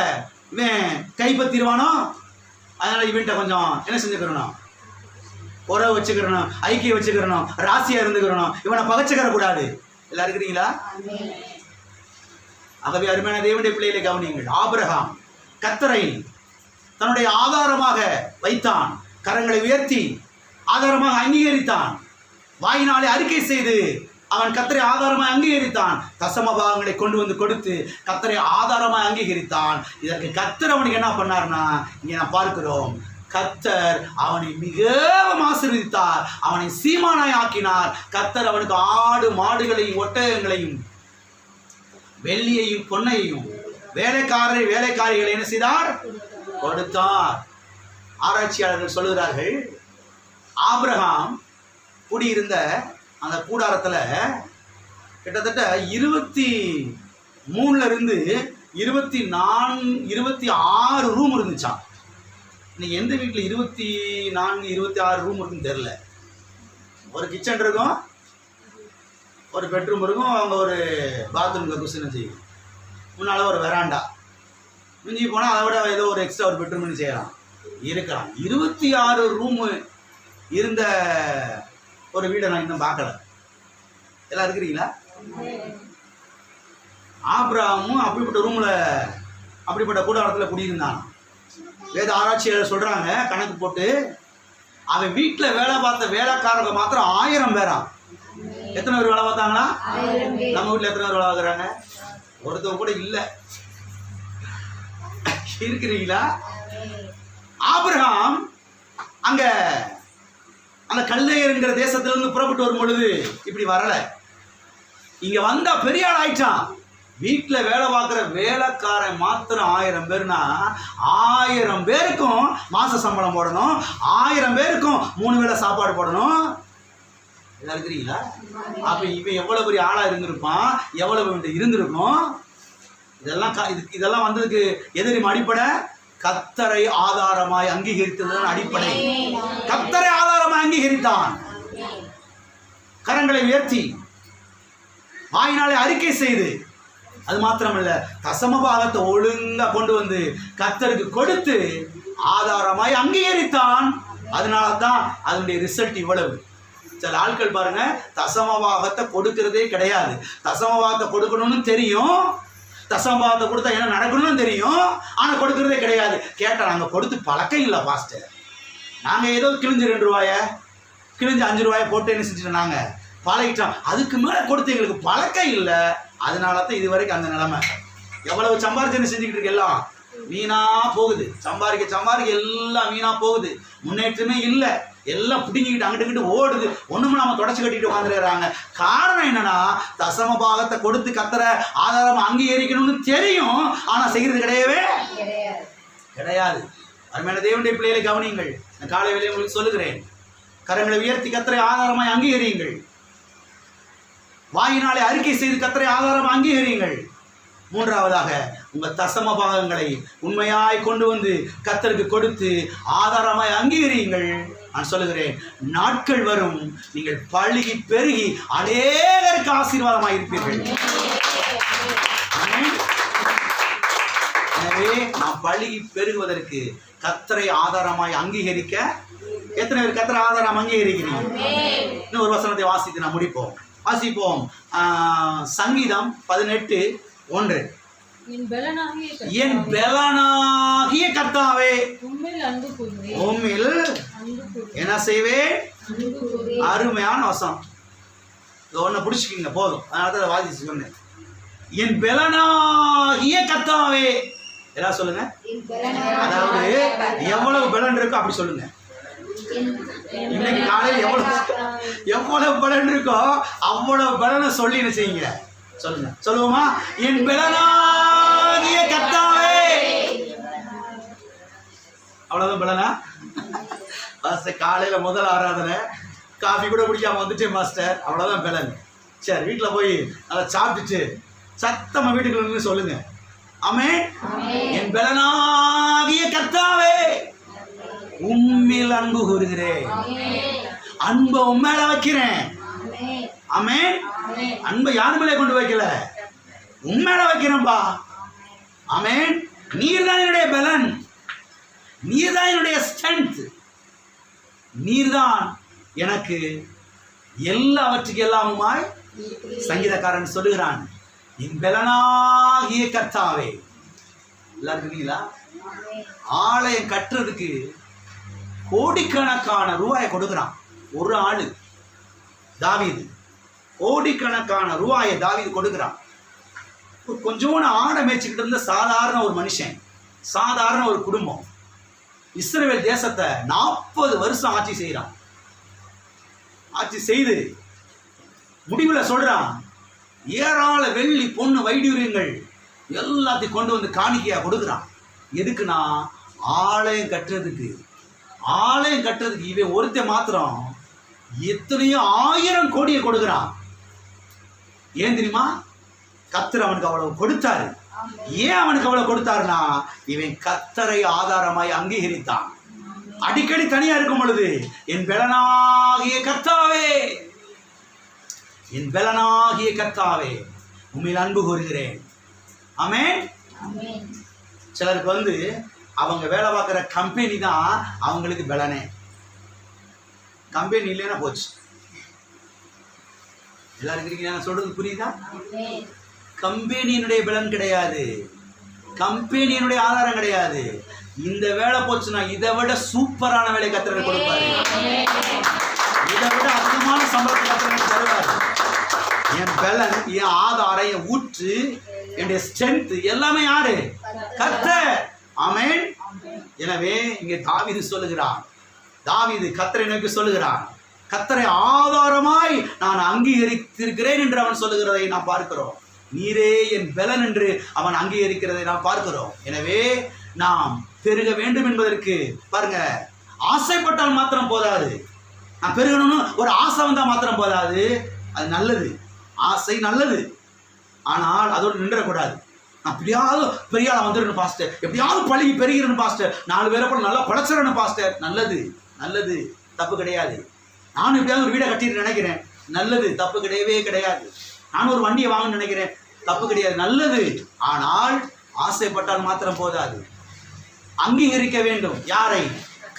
இவன் கைப்பற்றிடுவானோ, அதனால இவன்கிட்ட கொஞ்சம் என்ன செஞ்சுக்கிறணும், உறவு வச்சுக்கிறணும், ஐக்கியம் வச்சுக்கிறணும், ராசியா இருந்துக்கிறணும், இவனை பகச்சுக்கிற கூடாது. எல்லாரும் இருக்கிறீங்களா? ஆகவே அருமையான தேவனுடைய பிள்ளைகளை கவனியுங்கள். ஆபிரகாம் கர்த்தரை தன்னுடைய ஆதாரமாக வைத்தான், கரங்களை உயர்த்தி ஆதாரமாக அங்கீகரித்தான், வாயினாலே அறிக்கை செய்து அவன் கர்த்தரை ஆதாரமாய் அங்கீகரித்தான், தசம பாகங்களை கொண்டு வந்து கொடுத்து கர்த்தரை ஆதாரமாய் அங்கீகரித்தான். இதற்கு கர்த்தர் அவனுக்கு என்ன பண்ணார்னா, இங்கே நான் பார்க்கிறோம், கர்த்தர் அவனை மிகவும் ஆசீர்வதித்தார், அவனை சீமானாய் ஆக்கினார். கர்த்தர் அவனுக்கு ஆடு மாடுகளையும் ஒட்டகங்களையும் வெள்ளியையும் பொன்னையும் வேலைக்காரிகளை என்ன செய்தார், கொடுத்தார். ஆராய்ச்சியாளர்கள் சொல்லுகிறார்கள், ஆபிரகாம் குடியிருந்த அந்த கூடாரத்தில் கிட்டத்தட்ட 23 இருந்து 26 ரூம் இருந்துச்சான். இன்னைக்கு எந்த வீட்டில் 24 26 ரூம் இருக்குன்னு தெரியல. ஒரு கிச்சன் இருக்கும், ஒரு பெட்ரூம் இருக்கும், அவங்க ஒரு பாத்ரூம் குசினை செய்யும், முன்னால் ஒரு வெராண்டா, மிஞ்சி போனால் அதை விட ஏதோ ஒரு எக்ஸ்ட்ரா ஒரு பெட்ரூம்னு செய்யலாம் இருக்கலாம். 26 ரூமு இருந்த ஒரு வீடை நான் இன்னும் பார்க்கல. எல்லாம் இருக்கிறீங்களா? ஆபிரகாமும் அப்படிப்பட்ட ரூமில் அப்படிப்பட்ட கூடாரத்தில் குடியிருந்தான். வேத ஆராய்ச்சியாளர் சொல்கிறாங்க, கணக்கு போட்டு அவன் வீட்டில் வேலை பார்த்த வேலைக்காரங்க மாத்திரம் 1000 பேரா. எத்தனை பேர் வேலை பார்த்தாங்களா? நம்ம வீட்டில் எத்தனை பேர் வேலை பார்க்குறாங்க? ஒருத்தவங்க கூட இல்லை. இருக்கிறீங்களா? ஆபிரகாம் அங்க அந்த கல்தேயர்ங்கிற தேசத்திலிருந்து புறப்பட்டு வரும் பொழுது இப்படி வரல, இங்க வந்தா பெரிய ஆள் ஆயிட்டான். வீட்டுல வேலை பார்க்குற வேலைக்காரன் மாத்திரம் 1000 பேர்னா 1000 பேருக்கும் மாச சம்பளம் போடணும், 1000 பேருக்கும் 3 வேளை சாப்பாடு போடணும். எல்லாம் இருக்கிறீங்களா? அப்ப இவன் எவ்வளவு பெரிய ஆளா இருந்திருப்பான், எவ்வளவு இருந்திருக்கும். இதெல்லாம் வந்ததுக்கு எதிரும் அடிப்படை கர்த்தரை ஆதாரமாய் அங்கீகரித்ததுதான் அடிப்படை. கர்த்தரை ஆதாரமாய் அங்கீகரித்தான், கரங்களை உயர்த்தி வாயினாலே அறிக்கை செய்து, அது மாத்திரமல்ல தசம பாகத்தை ஒழுங்கா கொண்டு வந்து கர்த்தருக்கு கொடுத்து ஆதாரமாய் அங்கீகரித்தான். அதனால தான் அதனுடைய ரிசல்ட் இவ்வளவு. சில ஆட்கள் பாருங்க, தசம பாகத்தை கொடுக்கிறதே கிடையாது. தசம பாகத்தை கொடுக்கணும்னு தெரியும், தசமபாகத்தை கொடுத்தா என்ன நடக்கணும்னு தெரியும், ஆனால் கொடுக்கறதே கிடையாது. கேட்டால் நாங்கள் கொடுத்து பழக்கம் இல்லை பாஸ்டர், நாங்கள் ஏதோ கிழிஞ்சு 2 ரூபாயை கிழிஞ்சு 5 ரூபாயை போட்டு என்ன செஞ்சுட்டோம், நாங்கள் பழகிட்டோம், அதுக்கு மேலே கொடுத்து எங்களுக்கு பழக்கம் இல்லை. அதனால தான் இது வரைக்கும் அந்த நிலைமை. எவ்வளவு சம்பாரிச்சு என்ன செஞ்சுக்கிட்டு இருக்கு, எல்லாம் வீணா போகுது. சம்பாதிக்க எல்லாம் வீணா போகுது, முன்னேற்றமே இல்லை. எல்லாம் பிடிங்கிக்கிட்டு அங்கிட்டு ஓடுது, ஒண்ணுமே நம்ம தொடச்சு கட்டிட்டு உட்காந்துருக்காங்க. காரணம் என்னன்னா, தசம பாகத்தை கொடுத்து கர்த்தரை ஆதாரமா அங்கீகரிக்கணும்னு தெரியும், ஆனா செய்யறது கிடையவே கிடையாது. அருமையான தேவனுடைய பிள்ளைகளை கவனியுங்கள். நான் காலை வேளையிலே உங்களுக்கு சொல்லுகிறேன், கரங்களை உயர்த்தி கர்த்தரை ஆதாரமாய் அங்கீகரியுங்கள், வாயினாலே அறிக்கை செய்து கர்த்தரை ஆதாரமா அங்கீகரியுங்கள். 3ஆவதாக உங்க தசம பாகங்களை உண்மையாய் கொண்டு வந்து கர்த்தருக்கு கொடுத்து ஆதாரமாய் அங்கீகரியுங்கள். நான் சொல்லுகிறேன், நாட்கள் வரும், நீங்கள் பழுகி பெருகி அநேகருக்கு ஆசீர்வாதமாய் இருப்பீர்கள். எனவே நாம் பழுகி பெருகுவதற்கு கர்த்தரை ஆதாரமாய் அங்கீகரிக்க எத்தனை பேர் கர்த்தரை ஆதாரம் அங்கீகரிக்கிறீங்க? இன்னும் ஒரு வசனத்தை வாசித்து நாம் முடிப்போம். வாசிப்போம். சங்கீதம் 18:1. என் பெலனாகிய கர்த்தாவே உம்மில் என்ன செய்வேன்? அருமையான வசனம். ஒன்ன பிடிச்சிக்கிங்க போதும், அதனால தான் வாசிச்சு சொன்னேன். என் பெலனாகிய கர்த்தாவே, எல்லாம் சொல்லுங்க. அதாவது எவ்வளவு பலன் இருக்கோ அப்படி சொல்லுங்க. இன்னைக்கு காலையில் எவ்வளவு பலன் இருக்கோ அவ்வளவு பலனை சொல்லி என்ன செய்யுங்க, சொல்லுங்க. சொல்லுவோமா? என் பலனாகிய கர்த்தாவே. அவ்வளவுதான் பலனா? காலையில முதல் ஆராதனை காஃபி கூட குடிக்காம வந்துட்டேன் மாஸ்டர், அவ்வளோதான் பலன். சரி, வீட்டில் போய் அதை சாப்பிட்டுட்டு சத்தமா வீட்டுக்குள்ள சொல்லுங்க, ஆமென். என் பலனாகிய கர்த்தாவே உம்மில் அன்பு கூறுகிறேன், அன்பை உண்மையில வைக்கிறேன். ஆமென். அன்பை யாரு மேலே கொண்டு வைக்கல, உண்மையில வைக்கிறேன்பா. ஆமென். நீர்தான் என்னுடைய பலன், நீர்தான் என்னுடைய ஸ்ட்ரென்த், நீர்தான் எனக்கு எல்லாவற்றுக்கு எல்லாமுமாய். சங்கீதக்காரன் சொல்லுகிறான், என் பலனாகிய கர்த்தாவே. எல்லாரும் இருக்கீங்களா? ஆலயம் கட்டுறதுக்கு கோடிக்கணக்கான ரூபாயை கொடுக்கிறான் ஒரு ஆளு, தாவீது. கோடிக்கணக்கான ரூபாயை தாவீது கொடுக்கிறான். கொஞ்சோன்னு ஆடை மேய்ச்சிக்கிட்டு இருந்த சாதாரண ஒரு மனுஷன், சாதாரண ஒரு குடும்பம் இஸ்ரவேல் தேசத்தை 40 வருஷம் ஆட்சி செய்யறான். ஆட்சி செய்து முடிவில் சொல்றான், ஏராள வெள்ளி பொண்ணு வைடூரியங்கள் எல்லாத்தையும் கொண்டு வந்து காணிக்கையா கொடுக்குறான். எதுக்குன்னா ஆலயம் கட்டுறதுக்கு. ஆலயம் கட்டுறதுக்கு இவன் ஒருத்தன் மாத்திரம் எத்தனையோ 1000 கோடியை கொடுக்குறான். ஏன் தெரியுமா? கர்த்தர் அவனுக்கு அவ்வளவு கொடுத்தாரு. ஏன் அவனுக்கு அவ்வளவு கொடுத்தாருன்னா, இவன் கர்த்தரை ஆதாரமாய் அங்கீகரித்தான். அடிக்கடி தனியா இருக்கும் பொழுது, என் பலனாகிய கர்த்தாவே, என் பலனாகிய கர்த்தாவே உம்மில் அன்பு கூறுகிறேன். ஆமென். சிலருக்கு வந்து அவங்க வேலை பார்க்குற கம்பெனி தான் அவங்களுக்கு பலனே. கம்பெனி இல்லைன்னா போச்சு. எல்லாரும் இருக்கிறீங்க, நான் சொல்றது புரியுதா? கம்பெனியினுடைய பலன் கிடையாது, கம்பெனியினுடைய ஆதாரம் கிடையாது. இந்த வேலை போச்சுன்னா இதை விட சூப்பரான வேலை கர்த்தர் கொடுப்பாரு, இதை விட அதிகமான சம்பளத்தை கர்த்தர் தருவாரு. என் பலன், என் ஆதாரம், என் ஊற்று, என்னுடைய ஸ்ட்ரென்த் எல்லாமே யாரு? கர்த்தர். ஆமென். எனவே இங்கே தாவீது சொல்லுகிறான், தாவீது கர்த்தரை நோக்கி சொல்லுகிறான், கர்த்தரை ஆதாரமாய் நான் அங்கீகரித்திருக்கிறேன் என்று அவன் சொல்லுகிறதை நாம் பார்க்கிறோம். நீரே என் பலன் என்று அவன் அங்கீகரிக்கிறதை நாம் பார்க்கிறோம். எனவே நாம் பெருக வேண்டும் என்பதற்கு பாருங்க, ஆசைப்பட்டால் மாத்திரம் போதாது. நான் பெருகணும்னு ஒரு ஆசை வந்தால் மாத்திரம் போதாது. அது நல்லது, ஆசை நல்லது, ஆனால் அதோடு நின்றக்கூடாது. நான் எப்படியாவது பெரிய ஆளா வந்துடணும் பாஸ்டர், எப்படியாவது பழகி பெருகிறேன்னு பாஸ்டர், 4 பேரை போல நல்லா பழச்சிடணும் பாஸ்டர். நல்லது, நல்லது, தப்பு கிடையாது. நானும் எப்படியாவது ஒரு வீடை கட்டிட்டு நினைக்கிறேன், நல்லது, தப்பு கிடையவே கிடையாது. நான் ஒரு வண்டியை வாங்கணும்னு நினைக்கிறேன், தப்பு கிடையாது, நல்லது. ஆனால் ஆசைப்பட்டால் மாத்திரம் போதாது, அங்கீகரிக்க வேண்டும். யாரை?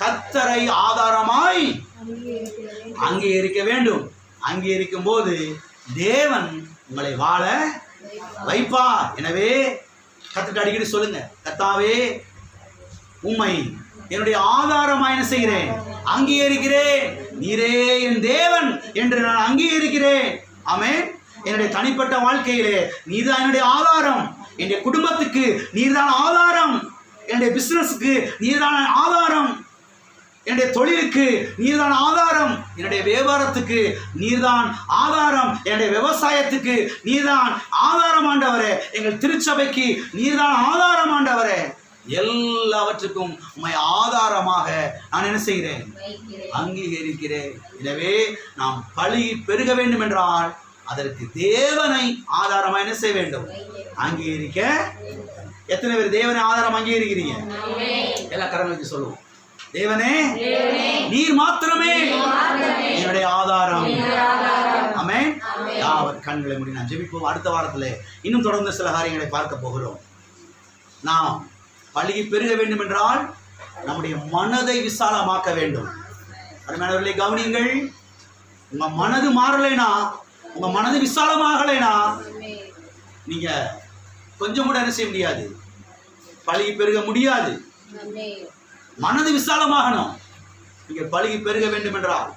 கர்த்தரை ஆதாரமாய் அங்கீகரிக்க வேண்டும். அங்கீகரிக்கும் போது தேவன் உங்களை வாழ வைப்பார். எனவே கர்த்தர்ட்ட அடிக்கடி சொல்லுங்க, கர்த்தாவே உம்மை என்னுடைய ஆதாரமாய் என்ன செய்கிறேன்? அங்கீகரிக்கிறேன். நீரே என் தேவன் என்று நான் அங்கீகரிக்கிறேன். ஆமென். என்னுடைய தனிப்பட்ட வாழ்க்கையிலே நீர்தான் என்னுடைய ஆதாரம், என்னுடைய குடும்பத்துக்கு நீர்தான் ஆதாரம், என்னுடைய பிசினஸுக்கு நீர்தான் ஆதாரம், என்னுடைய தொழிலுக்கு நீர்தான் ஆதாரம், என்னுடைய வியாபாரத்துக்கு நீர்தான் ஆதாரம், என்னுடைய விவசாயத்துக்கு நீர்தான் ஆதாரம் ஆண்டவரே, எங்கள் திருச்சபைக்கு நீர்தான் ஆதாரம் ஆண்டவரே. எல்லாவற்றுக்கும் உம்மை ஆதாரமாக நான் என்ன செய்கிறேன்? அங்கீகரிக்கிறேன். எனவே நாம் பழகி பெருக வேண்டும் என்றால் அதற்கு தேவனை ஆதாரமாக என்ன செய்ய வேண்டும்? அங்கீகரிக்க. எத்தனை பேர் தேவனை ஆதாரம் அங்கீகரிக்கிறீங்க? எல்லா கரம் வச்சு சொல்லுவோம், தேவனே நீர் மாத்திரமே என்னுடைய ஆதாரம். ஆமென். யாவர் கண்களை மூடி நாம் ஜெபிப்போம். அடுத்த வாரத்தில் இன்னும் தொடர்ந்து சில காரியங்களை பார்க்க போகிறோம். நாம் பழகி பெருக வேண்டும் என்றால் நம்முடைய மனதை விசாலமாக்க வேண்டும். அருமையானவர்களே கவனியுங்கள், உங்க மனது மாறலைனா, உங்க மனது விசாலமாகலைனா நீங்க கொஞ்சம் கூட என்ன செய்ய முடியாது, பழகி பெருக முடியாது. மனது விசாலமாகணும். நீங்க பழகி பெருக வேண்டும் என்றால்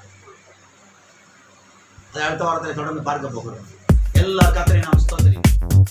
அதை அடுத்த வாரத்தில் தொடர்ந்து பார்க்க போகிறோம். எல்லா கர்த்தரை நாம் ஸ்தோத்திரிக்கிறோம்.